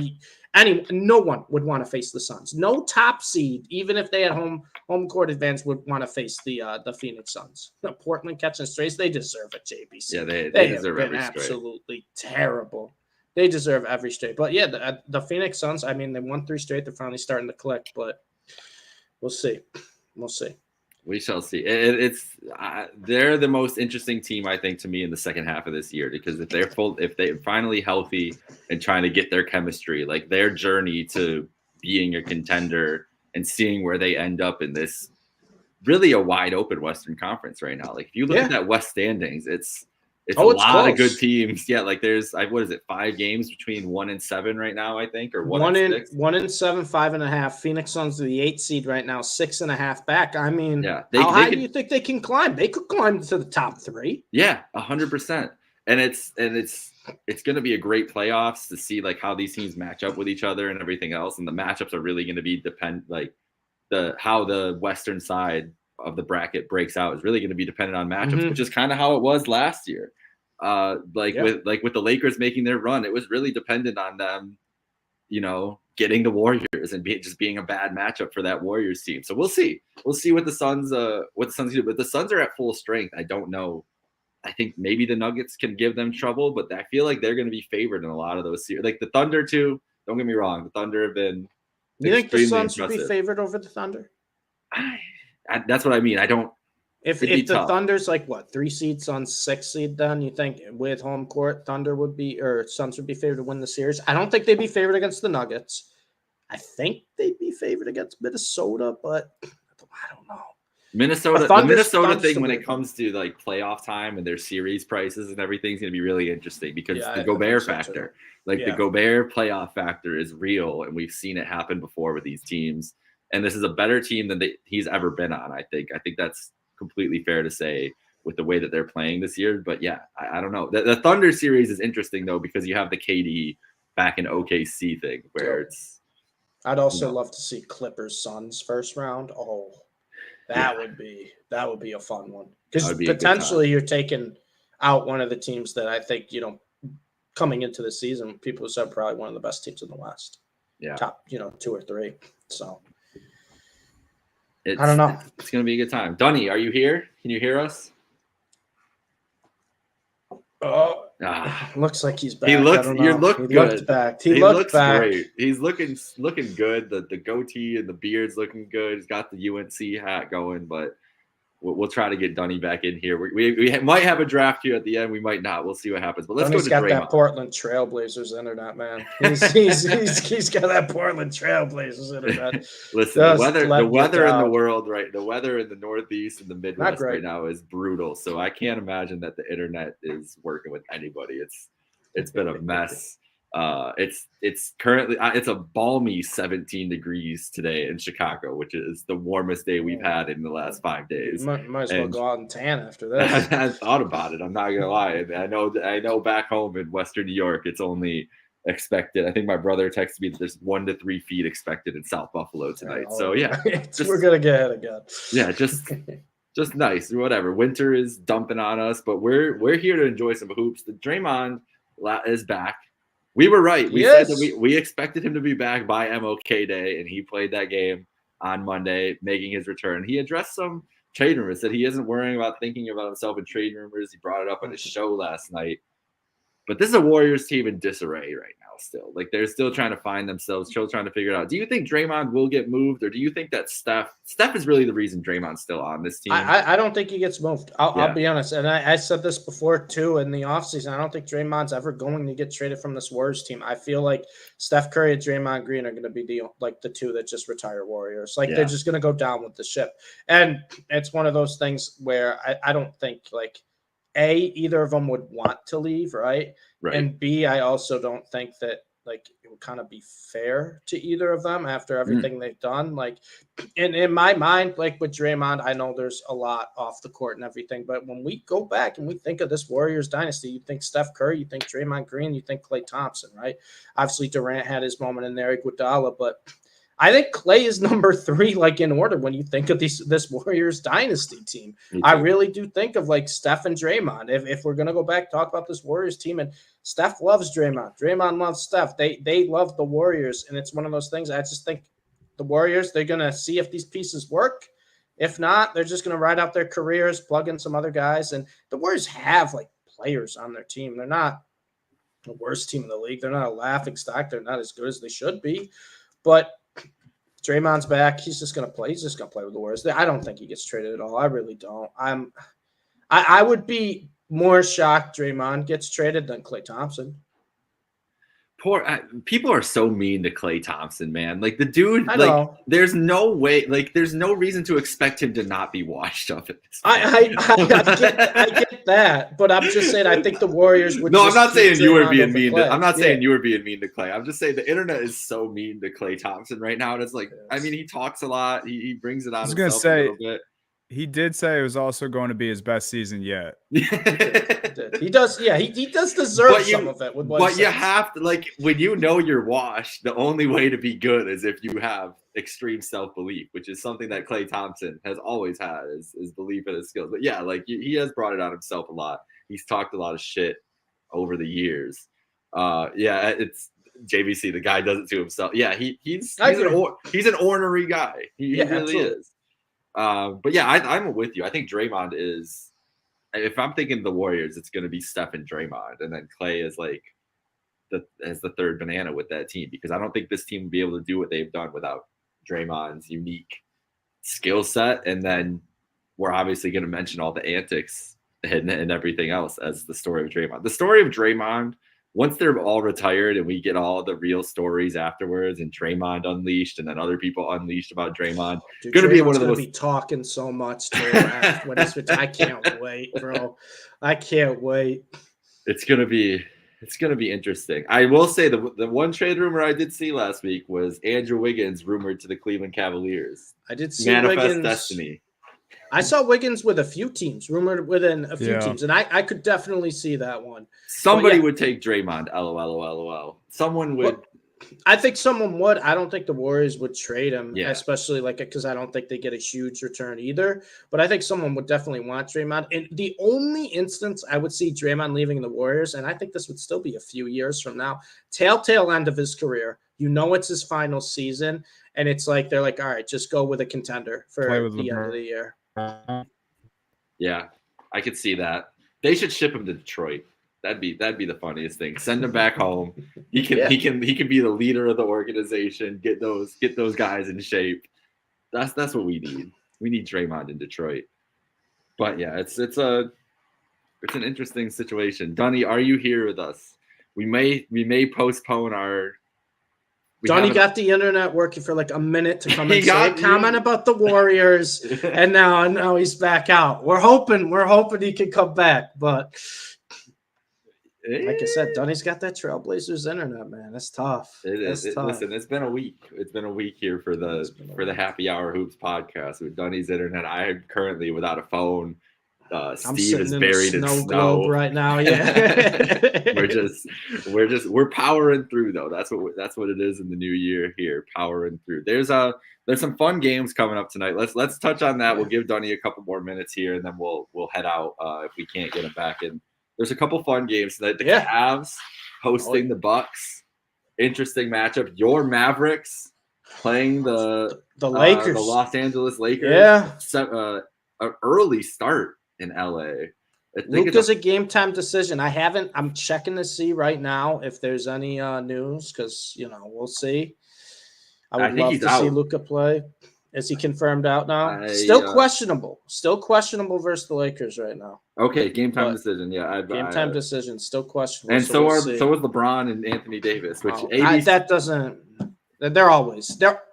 no one would want to face the Suns. No top seed, even if they had home court advantage, would want to face the Phoenix Suns. Portland catching strays, they deserve it, JBC. Yeah, they deserve have been absolutely terrible. They deserve every straight. But yeah, the Phoenix Suns, I mean, they won 3 straight. They're finally starting to click, but we'll see. We'll see. We shall see. They're the most interesting team, I think, to me in the second half of this year, because if they're finally healthy and trying to get their chemistry, like their journey to being a contender and seeing where they end up in this really a wide open Western Conference right now. Like if you look at that West standings, it's a lot close. Of good teams. Yeah, like there's 5 games between 1 and 7 right now, I think, or 1 and 6. 1 and 7, 5.5. Phoenix Suns are the 8th seed right now, 6.5 back. I mean, how high do you think they can climb? They could climb to the top 3. Yeah, 100%. And it's going to be a great playoffs to see like how these teams match up with each other and everything else. And the matchups are really going to be how the Western side of the bracket breaks out is really going to be dependent on matchups, which is kind of how it was last year. With the Lakers making their run, it was really dependent on them, getting the Warriors and just being a bad matchup for that Warriors team. So we'll see what the Suns do. But the Suns are at full strength. I don't know. I think maybe the Nuggets can give them trouble, but I feel like they're going to be favored in a lot of those series. Like the Thunder too. Don't get me wrong. The Thunder have been. You think the Suns would be favored over the Thunder? That's what I mean. I don't. If the tough. Thunder's like 3 seed, Suns 6 seed, then you think with home court, Suns would be favored to win the series? I don't think they'd be favored against the Nuggets. I think they'd be favored against Minnesota, but I don't know. The Minnesota thing when it comes to like playoff time and their series prices and everything's going to be really interesting because the Gobert factor, the Gobert playoff factor is real, and we've seen it happen before with these teams. And this is a better team than he's ever been on. I think that's completely fair to say with the way that they're playing this year. But yeah, I don't know. The Thunder series is interesting though because you have the KD back in OKC thing where it's. I'd also love to see Clippers Suns first round. Oh. That would be a fun one because potentially you're taking out one of the teams that I think coming into the season people said probably one of the best teams in the West. Yeah, top 2 or 3. So I don't know. It's gonna be a good time. Dunny, are you here? Can you hear us? Oh, looks like he's back. He looks good. Back. He looks back. Great. He's looking good. The goatee and the beard's looking good. He's got the UNC hat going, but we'll try to get Dunny back in here. We might have a draft here at the end. We might not. We'll see what happens. But let's go to got Draymond. That Portland Trailblazers internet, man. He's got that Portland Trailblazers internet. Listen, the weather in the world, right? The weather in the Northeast and the Midwest right now is brutal. So I can't imagine that the internet is working with anybody. It's been a mess. It's currently it's a balmy 17 degrees today in Chicago, which is the warmest day we've had in the last 5 days. Might as well go out and tan after that. I thought about it. I'm not gonna lie. I know back home in Western New York, it's only expected. I think my brother texted me that there's 1 to 3 feet expected in South Buffalo tonight. So we're gonna get ahead again. Yeah, just nice. Whatever. Winter is dumping on us, but we're here to enjoy some hoops. The Draymond is back. We were right. We said that we expected him to be back by MLK Day, and he played that game on Monday, making his return. He addressed some trade rumors, said he isn't worrying about thinking about himself in trade rumors. He brought it up on his show last night. But this is a Warriors team in disarray right now still. Like, they're still trying to find themselves, still trying to figure it out. Do you think Draymond will get moved, or do you think that Steph is really the reason Draymond's still on this team? I don't think he gets moved. I'll be honest. And I said this before, too, in the offseason. I don't think Draymond's ever going to get traded from this Warriors team. I feel like Steph Curry and Draymond Green are going to be the two that just retire Warriors. They're just going to go down with the ship. And it's one of those things where I don't think, A, either of them would want to leave, right? And B, I also don't think that it would kind of be fair to either of them after everything they've done. In my mind, with Draymond, I know there's a lot off the court and everything, but when we go back and we think of this Warriors dynasty, you think Steph Curry, you think Draymond Green, you think Klay Thompson, right? Obviously, Durant had his moment in there, Iguodala, but I think Klay is number 3, in order when you think of this Warriors dynasty team. I really do think of Steph and Draymond. If we're gonna go back, talk about this Warriors team, and Steph loves Draymond. Draymond loves Steph. They love the Warriors, and it's one of those things. I just think the Warriors, they're gonna see if these pieces work. If not, they're just gonna ride out their careers, plug in some other guys. And the Warriors have players on their team. They're not the worst team in the league. They're not a laughing stock. They're not as good as they should be, but Draymond's back. He's just gonna play. He's just gonna play with the Warriors. I don't think he gets traded at all. I really don't. I would be more shocked Draymond gets traded than Klay Thompson. People are so mean to Klay Thompson, man. The dude, there's no way, there's no reason to expect him to not be washed up at this point. I get that, but I'm just saying I think the Warriors would. No, I'm not saying you were being mean. I'm not saying you were being mean to Klay. I'm just saying the internet is so mean to Klay Thompson right now, and it's I mean, he talks a lot. He brings it on himself a little bit. He did say it was also going to be his best season yet. He does. Yeah, he does deserve some of it. But you have to, when you know you're washed, the only way to be good is if you have extreme self-belief, which is something that Klay Thompson has always had, is belief in his skills. But yeah, he has brought it on himself a lot. He's talked a lot of shit over the years. It's JVC. The guy does it to himself. Yeah, he's an ornery guy. He really is. But yeah, I'm with you. I think Draymond is, if I'm thinking the Warriors, it's going to be Steph and Draymond, and then Klay is as the third banana with that team, because I don't think this team will be able to do what they've done without Draymond's unique skill set. And then we're obviously going to mention all the antics and everything else as the story of Draymond. The story of Draymond, once they're all retired and we get all the real stories afterwards, and Draymond unleashed, and then other people unleashed about Draymond, going to be one of the most. Be talking so much when I can't wait, bro. I can't wait. It's gonna be interesting. I will say the one trade rumor I did see last week was Andrew Wiggins rumored to the Cleveland Cavaliers. I did see Manifest Wiggins. Destiny. I saw Wiggins with a few teams, rumored within a few teams, and I could definitely see that one. Somebody would take Draymond. LOL. Someone would. Well, I think someone would. I don't think the Warriors would trade him, especially because I don't think they get a huge return either. But I think someone would definitely want Draymond. And the only instance I would see Draymond leaving the Warriors, and I think this would still be a few years from now, telltale end of his career. It's his final season, and it's they're all right, just go with a contender for the end of the year. Yeah, I could see that. They should ship him to Detroit. That'd be the funniest thing. Send him back home. He can be the leader of the organization. Get those guys in shape. That's what we need. We need Draymond in Detroit. But yeah, it's an interesting situation. Dunny, are you here with us? We may postpone our. Donnie got the internet working for a minute to come and say a comment about the Warriors, and now he's back out. We're hoping he can come back, but like I said, Donnie's got that Trailblazers internet, man. It's tough. It is. Listen, it's been a week. It's been a week here for the Happy Hour Hoops podcast with Donnie's internet. I am currently without a phone. Steve is buried in snow globe right now. Yeah, we're powering through though. That's what it is in the new year here, powering through. There's some fun games coming up tonight. Let's touch on that. We'll give Dunny a couple more minutes here, and then we'll head out if we can't get him back in. There's a couple fun games tonight. The Cavs hosting the Bucks. Interesting matchup. Your Mavericks playing the Lakers, the Los Angeles Lakers. Yeah, an early start in LA. Luka's a game time decision. I'm checking to see right now if there's any news because we'll see. I would love to see Luka play. Is he confirmed out now? Still questionable. Still questionable versus the Lakers right now. Okay, game time decision. Yeah, game time decision. Still questionable. And so is LeBron and Anthony Davis, which that doesn't. They're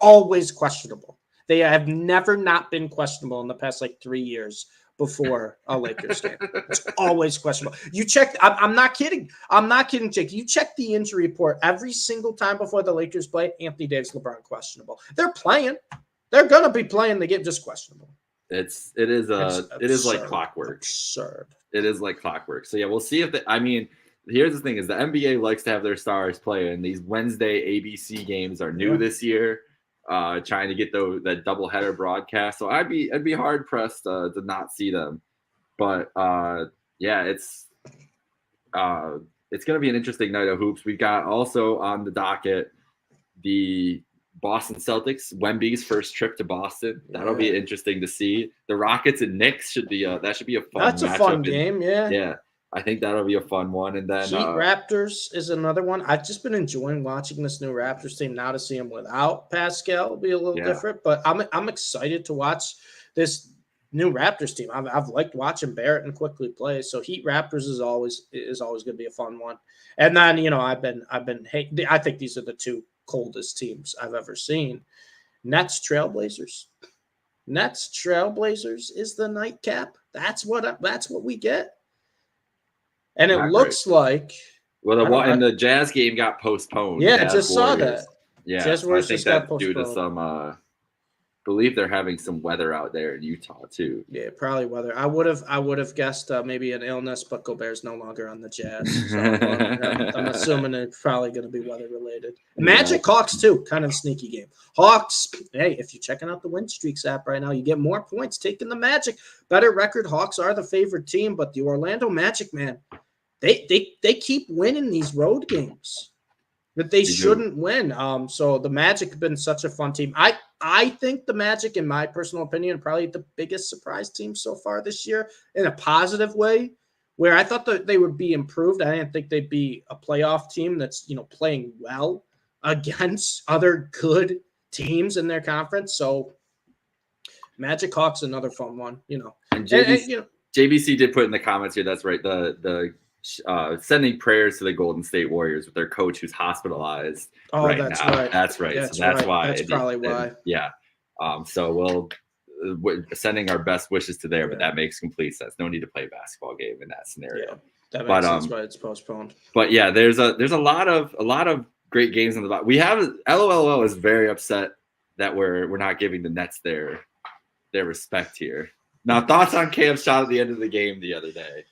always questionable. They have never not been questionable in the past 3 years before a Lakers game. It's always questionable. You check. I'm not kidding. I'm not kidding, Jake. You check the injury report every single time before the Lakers play. Anthony Davis, LeBron, questionable. They're playing. They're gonna be playing the game, just questionable. It is like clockwork. Absurd. It is like clockwork. So yeah, we'll see if here's the thing: is the NBA likes to have their stars play, and these Wednesday ABC games are new this year. Trying to get that doubleheader broadcast, so I'd be hard pressed to not see them. But it's gonna be an interesting night of hoops. We've got also on the docket the Boston Celtics, Wemby's first trip to Boston. That'll be interesting to see. The Rockets and Knicks should be a fun. That's a fun game, Yeah, I think that'll be a fun one. And then Heat Raptors is another one. I've just been enjoying watching this new Raptors team. Now to see them without Pascal will be a little different, but I'm excited to watch this new Raptors team. I've liked watching Barrett and Quickly play. So Heat Raptors is always going to be a fun one. And then I think these are the two coldest teams I've ever seen. Nets Trailblazers. Nets Trailblazers is the nightcap. That's what we get. And it looks like the Jazz game got postponed. Yeah, just saw that. Yeah, Jazz Warriors I think that's due to some believe they're having some weather out there in Utah too. Yeah, probably weather. I would have guessed maybe an illness, but Gobert's no longer on the Jazz. So I'm assuming it's probably going to be weather related. Magic Hawks too, kind of a sneaky game. Hawks, hey, if you're checking out the Win Streaks app right now, you get more points taking the Magic. Better record. Hawks are the favorite team, but the Orlando Magic, man, they keep winning these road games that they shouldn't win. So the Magic have been such a fun team. I think the Magic, in my personal opinion, are probably the biggest surprise team so far this year in a positive way, where I thought that they would be improved. I didn't think they'd be a playoff team that's, playing well against other good teams in their conference. So Magic Hawks, another fun one, And JBC did put in the comments here. That's right. The sending prayers to the Golden State Warriors with their coach who's hospitalized. Oh, that's now. right. That's right. That's so that's right. why. That's probably why. Yeah. So we're sending our best wishes to there, but that makes complete sense. No need to play a basketball game in that scenario. Yeah, that makes sense why it's postponed. But yeah, there's a lot of great games on the bottom. We have LOL is very upset that we're not giving the Nets their respect here. Now, thoughts on Cam's shot at the end of the game the other day?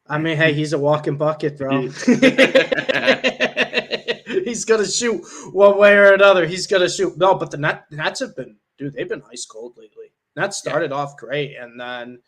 I mean, hey, he's a walking bucket, bro. He's going to shoot one way or another. He's going to shoot. No, but the Nets have been, they've been ice cold lately. Nets started off great, and then,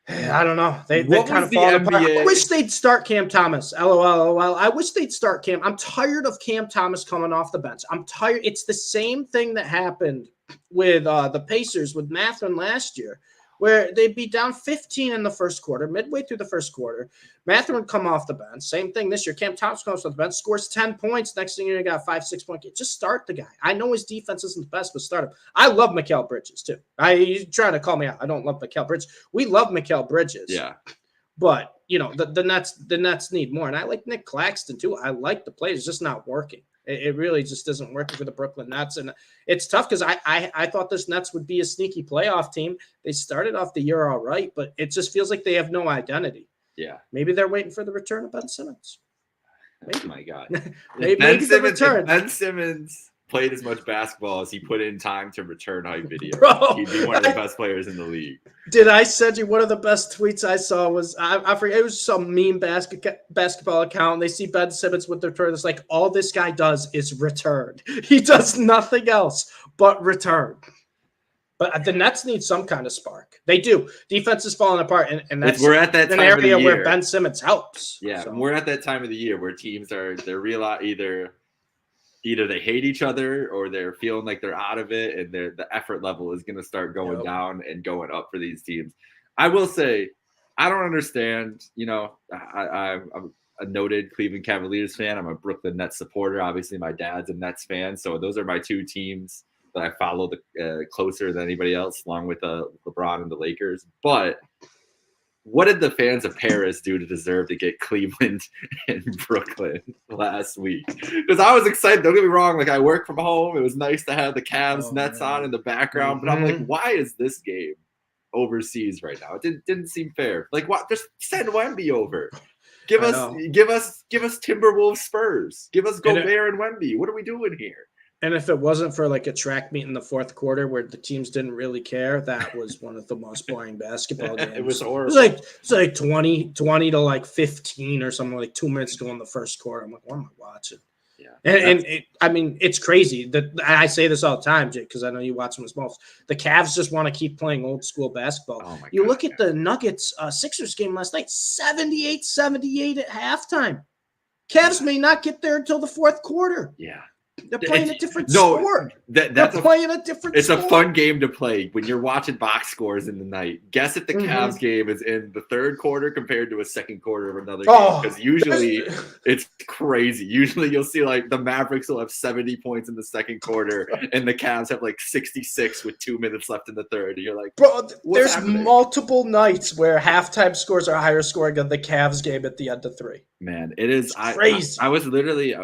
I don't know. They kind of fall apart. I wish they'd start Cam Thomas. LOL. I wish they'd start Cam. I'm tired of Cam Thomas coming off the bench. I'm tired. It's the same thing that happened with the Pacers with Mathurin last year, where they'd be down 15 in the first quarter, midway through the first quarter. Mathurin would come off the bench. Same thing this year. Cam Thomas comes off the bench, scores 10 points. Next thing you know, you got a 5-6 point game. Just start the guy. I know his defense isn't the best, but start him. I love Mikal Bridges, too. You're trying to call me out. I don't love Mikal Bridges. We love Mikal Bridges. Yeah. But, the Nets need more. And I like Nick Claxton, too. I like the play. It's just not working. It really just isn't working for the Brooklyn Nets. And it's tough because I thought this Nets would be a sneaky playoff team. They started off the year all right, but it just feels like they have no identity. Yeah. Maybe they're waiting for the return of Ben Simmons. Maybe. Oh, my God. maybe the return. Ben Simmons played as much basketball as he put in time to return hype video, Bro, he'd be one of the best players in the league. Did I send you one of the best tweets I saw was I forget, it was some meme basketball account. And they see Ben Simmons with the return. It's like all this guy does is return. He does nothing else but return. But the Nets need some kind of spark. They do. Defense is falling apart, and that's we're at that an time area of the year where Ben Simmons helps. Yeah, so. we're at that time of the year where teams they're real either they hate each other or they're feeling like they're out of it, and the effort level is going to start going down and going up for these teams. I will say, I don't understand. I'm a noted Cleveland Cavaliers fan. I'm a Brooklyn Nets supporter. Obviously, my dad's a Nets fan, so those are my two teams that I follow closer than anybody else, along with LeBron and the Lakers. But what did the fans of Paris do to deserve to get Cleveland and Brooklyn last week? Because I was excited. Don't get me wrong. Like, I work from home. It was nice to have the Cavs Nets on in the background. But I'm like, why is this game overseas right now? It didn't seem fair. Like, what? Just send Wemby over. Give us Timberwolves Spurs. Give us Gobert and Wemby. What are we doing here? And if it wasn't for like a track meet in the fourth quarter where the teams didn't really care, that was one of the most boring basketball games. It was horrible. It's like 20 to like 15 or something, like 2 minutes to go in the first quarter. I'm like, what am I watching? Yeah. And it's crazy that I say this all the time, Jake, because I know you watch them as most. The Cavs just want to keep playing old school basketball. Oh my you God, look at the Nuggets Sixers game last night, 78-78 at halftime. Cavs may not get there until the fourth quarter. Yeah. They're playing a different sport. That's playing a different It's sport. a fun game to play when you're watching box scores in the night. Guess if the Cavs game is in the third quarter compared to a second quarter of another game. Because usually it's crazy. Usually you'll see like the Mavericks will have 70 points in the second quarter and the Cavs have like 66 with 2 minutes left in the third. And you're like, bro, there's happening? multiple nights where halftime scores are higher scoring than the Cavs game at the end of 3. Man, it is crazy. I was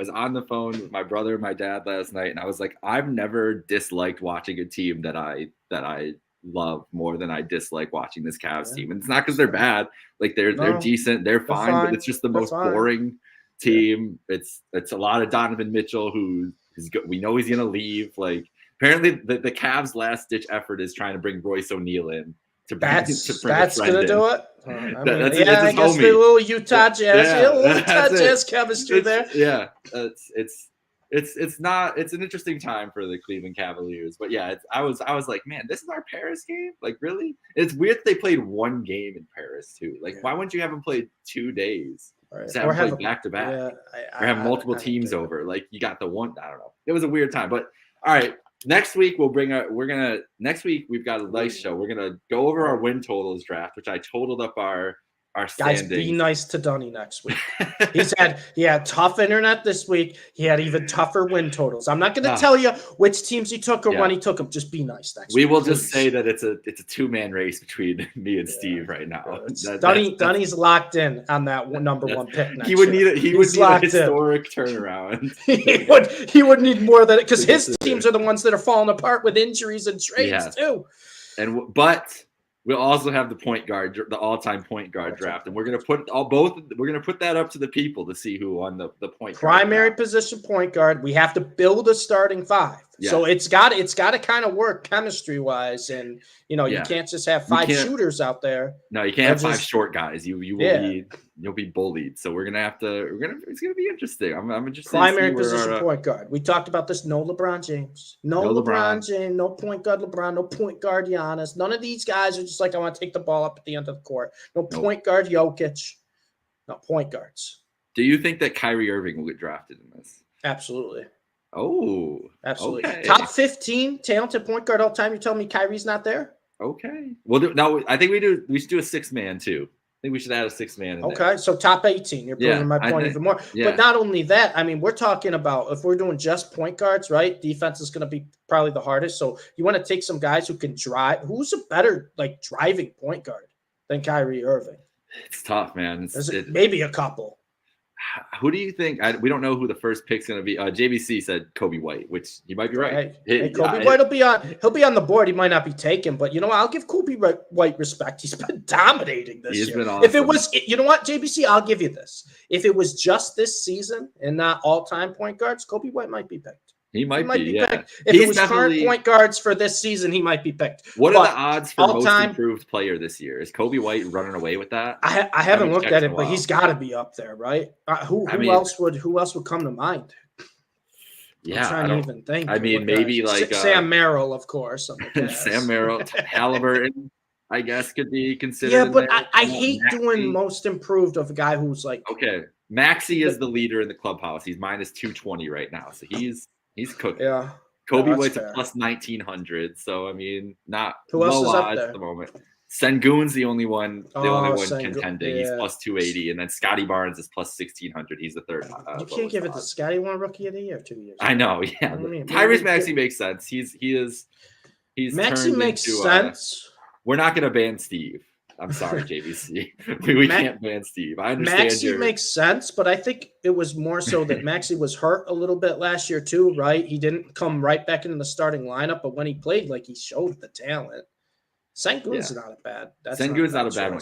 on the phone with my brother and my dad last night, and I was like, I've never disliked watching a team that I love more than I dislike watching this Cavs team. And it's not because they're bad. Like they're decent, they're fine, but it's just the most boring team. It's a lot of Donovan Mitchell we know he's gonna leave. Like apparently the Cavs' last ditch effort is trying to bring Royce O'Neal in. That's gonna do it. I guess homie. the little Utah Jazz chemistry there. Yeah, it's an interesting time for the Cleveland Cavaliers, but yeah, I was like, man, this is our Paris game. Like, really? It's weird that they played one game in Paris too. Like, why wouldn't you have them played 2 days? Right. Or have back to back, or have multiple teams over. Like, you got the one. I don't know. It was a weird time, but all right. Next week next week we've got a nice show. We're gonna go over our win totals draft, which I totaled up our standings. Guys, be nice to Dunny next week. He had tough internet this week. He had even tougher win totals. I'm not going to tell you which teams he took or when he took them. Just be nice next week. We will just say that it's a 2-man race between me and Steve right now. Dunny's locked in on that number 1 pick. Next he would year. need a historic turnaround. he would need more than it because his teams are the ones that are falling apart with injuries and trades too. But we'll also have the all-time point guard draft, and we're gonna put that up to the people to see who won the point guard primary draft. Position point guard. We have to build a starting 5, so it's got to kind of work chemistry wise, and you can't just have 5 shooters out there. No, you can't have 5 short guys. You'll be bullied. So it's gonna be interesting. I'm interested. Primary position point guard. We talked about this. No LeBron James. No LeBron James. No point guard LeBron. No point guard Giannis. None of these guys are just like, I want to take the ball up at the end of the court. No point guard Jokic. No point guards. Do you think that Kyrie Irving will get drafted in this? Absolutely. Oh, absolutely. Okay. Top 15 talented point guard all time. You tell me Kyrie's not there? Okay. Well, now I think we should do a 6-man too. I think we should add a 6-man in okay, there. so top 18. You're proving my point even more. Yeah. But not only that, I mean, we're talking about if we're doing just point guards, right? Defense is going to be probably the hardest. So you want to take some guys who can drive. Who's a better driving point guard than Kyrie Irving? It's tough, man. Maybe a couple. Who do you think? We don't know who the first pick's going to be. JBC said Kobe White, which he might be right. Kobe White will be on. He'll be on the board. He might not be taken, but I'll give Kobe White respect. He's been dominating this year. Been awesome. If it was, JBC, I'll give you this. If it was just this season and not all-time point guards, Kobe White might be picked. He might be picked. If it was current point guards for this season, he might be picked. What are the odds for most improved player this year? Is Kobe White running away with that? I haven't looked at it, but he's got to be up there, right? Who else would come to mind? Yeah, I'm trying to even think. I mean, maybe like Sam Merrill, of course. Sam Merrill, Halliburton, I guess could be considered. Yeah, but I hate doing most improved of a guy who's like. Okay, Maxey is the leader in the clubhouse. He's minus 220 right now, so he's cooking. Yeah. Kobe White's a plus 1900, so I mean, not who else low is odds up there at the moment. Sengun's the only one contending. Yeah. He's plus 280, and then Scotty Barnes is plus 1600. He's the third. You can't give it to Scotty. Won Rookie of the Year 2 years ago. I know. Yeah, Tyrese Maxey makes sense. He's Maxey makes sense. We're not going to ban Steve. I'm sorry, JVC. we can't ban Steve. I understand. Maxey makes sense, but I think it was more so that Maxey was hurt a little bit last year too, right? He didn't come right back into the starting lineup, but when he played, like he showed the talent. Sengun's not a bad. Sengun's not a bad one.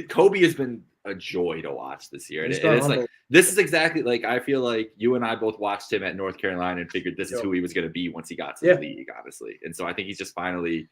Kobe has been a joy to watch this year. It's like this is exactly like I feel like you and I both watched him at North Carolina and figured this is who he was going to be once he got to the league, honestly. And so I think he's just finally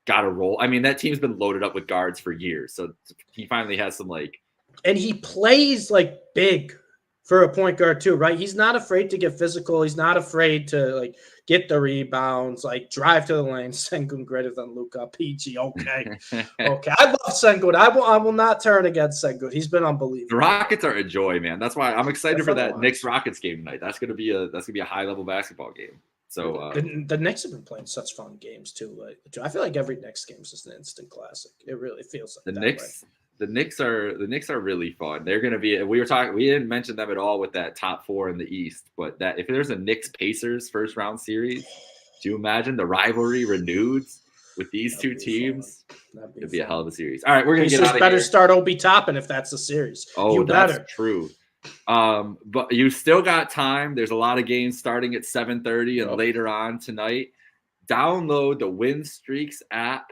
got a role. I mean, that team's been loaded up with guards for years, so he finally has some like. And he plays like big for a point guard too, right? He's not afraid to get physical. He's not afraid to like get the rebounds, like drive to the lane. Sengun greater than Luka. PG. Okay. I love Sengun. I will not turn against Sengun. He's been unbelievable. The Rockets are a joy, man. That's why I'm excited for that Knicks Rockets game tonight. That's gonna be a high level basketball game. So the Knicks have been playing such fun games too. Like I feel like every Knicks game is just an instant classic. It really feels like the Knicks. The Knicks are really fun. They're going to be. We didn't mention them at all with that top 4 in the East, but that if there's a Knicks Pacers first round series, do you imagine the rivalry renewed with these two teams? It'd be a hell of a series. All right, we're going to get out of here. Better start Obi Toppin if that's the series. Oh, that's true. But you still got time. There's a lot of games starting at 7:30 and later on tonight. Download the Win Streaks app.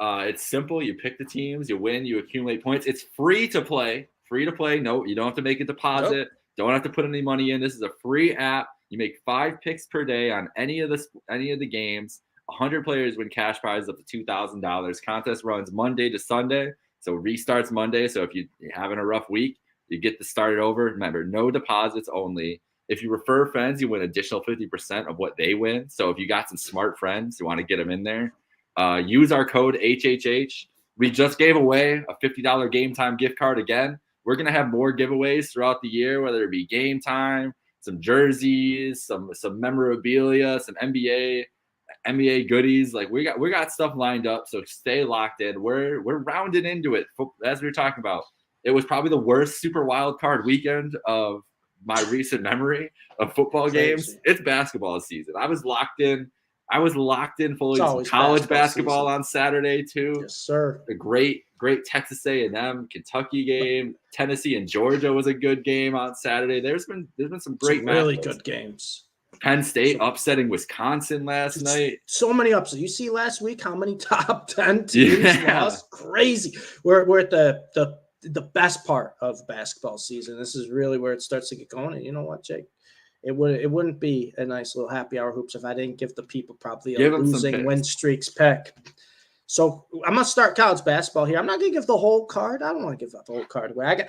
It's simple. You pick the teams, you win, you accumulate points. It's free to play. No, you don't have to make a deposit. Nope. Don't have to put any money in. This is a free app. You make 5 picks per day on any of the games. 100 players win cash prizes up to $2,000. Contest runs Monday to Sunday, so restarts Monday. So if you're having a rough week, you get to start it over. Remember, no deposits only. If you refer friends, you win additional 50% of what they win. So if you got some smart friends, you want to get them in there. Use our code HHH. We just gave away a $50 Game Time gift card again. We're going to have more giveaways throughout the year, whether it be Game Time, some jerseys, some memorabilia, some NBA goodies. Like we got stuff lined up, so stay locked in. We're rounding into it. As we were talking about, it was probably the worst super wild card weekend of my recent memory of football games. It's basketball season. I was locked in fully. Some college basketball on Saturday too. Yes, sir. A great Texas A&M Kentucky game. Tennessee and Georgia was a good game on Saturday. There's been some great really good games. Penn State upsetting Wisconsin last night. So many upsets. You see last week how many top 10 teams lost? Crazy. We're at the best part of basketball season. This is really where it starts to get going. And you know what, Jake? It wouldn't be a nice little happy hour hoops if I didn't give the people probably a losing win streaks pick. So I'm gonna start college basketball here. I'm not gonna give the whole card. I don't want to give the whole card away.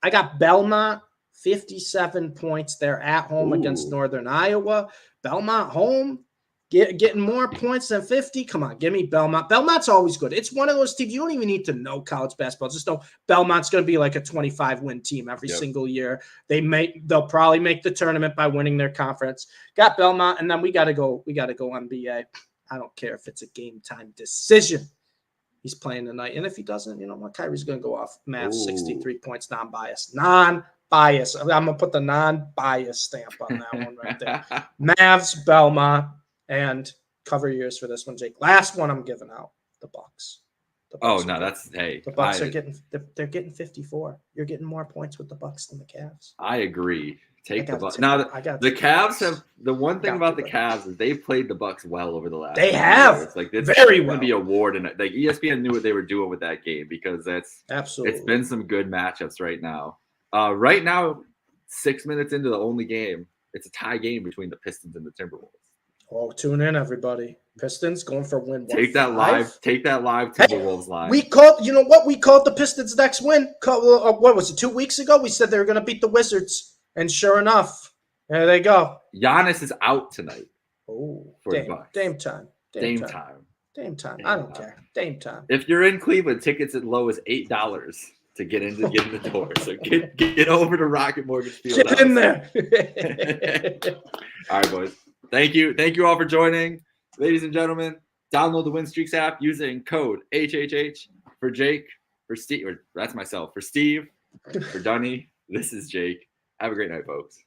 I got Belmont, 57 points. They're at home against Northern Iowa. Belmont home, getting more points than 50. Come on, give me Belmont. Belmont's always good. It's one of those teams you don't even need to know college basketball. Just know Belmont's going to be like a 25-win team every single year. They'll probably make the tournament by winning their conference. Got Belmont, and then we got to go NBA. I don't care if it's a game time decision. He's playing tonight, and if he doesn't, you know what? Kyrie's going to go off. Mavs 63 points, non-biased. I'm going to put the non-biased stamp on that one right there. Mavs, Belmont. And cover yours for this one, Jake. Last one I'm giving out, the Bucks. The Bucks are getting 54. You're getting more points with the Bucks than the Cavs. I agree. Take the Bucks. Now the Cavs have the one thing about the Cavs is they've played the Bucks well over the last. They have years. Like it's very well. Going to be a award, and like ESPN knew what they were doing with that game because it's been some good matchups right now. Right now, 6 minutes into the only game. It's a tie game between the Pistons and the Timberwolves. Oh, tune in, everybody. Pistons going for win. Take that live Timberwolves line. We called, you know what? We called the Pistons next win. What was it, 2 weeks ago? We said they were going to beat the Wizards. And sure enough, there they go. Giannis is out tonight. Oh, for the Bucks. Dame time. Dame time. I don't care. Dame time. If you're in Cleveland, tickets as low as $8 to get in the door. So get over to Rocket Mortgage Field. Get in there. All right, boys. Thank you all for joining. Ladies and gentlemen, download the WinStreaks app using code HHH for Jake, for Steve, or that's myself, for Steve, for Dunny. This is Jake. Have a great night, folks.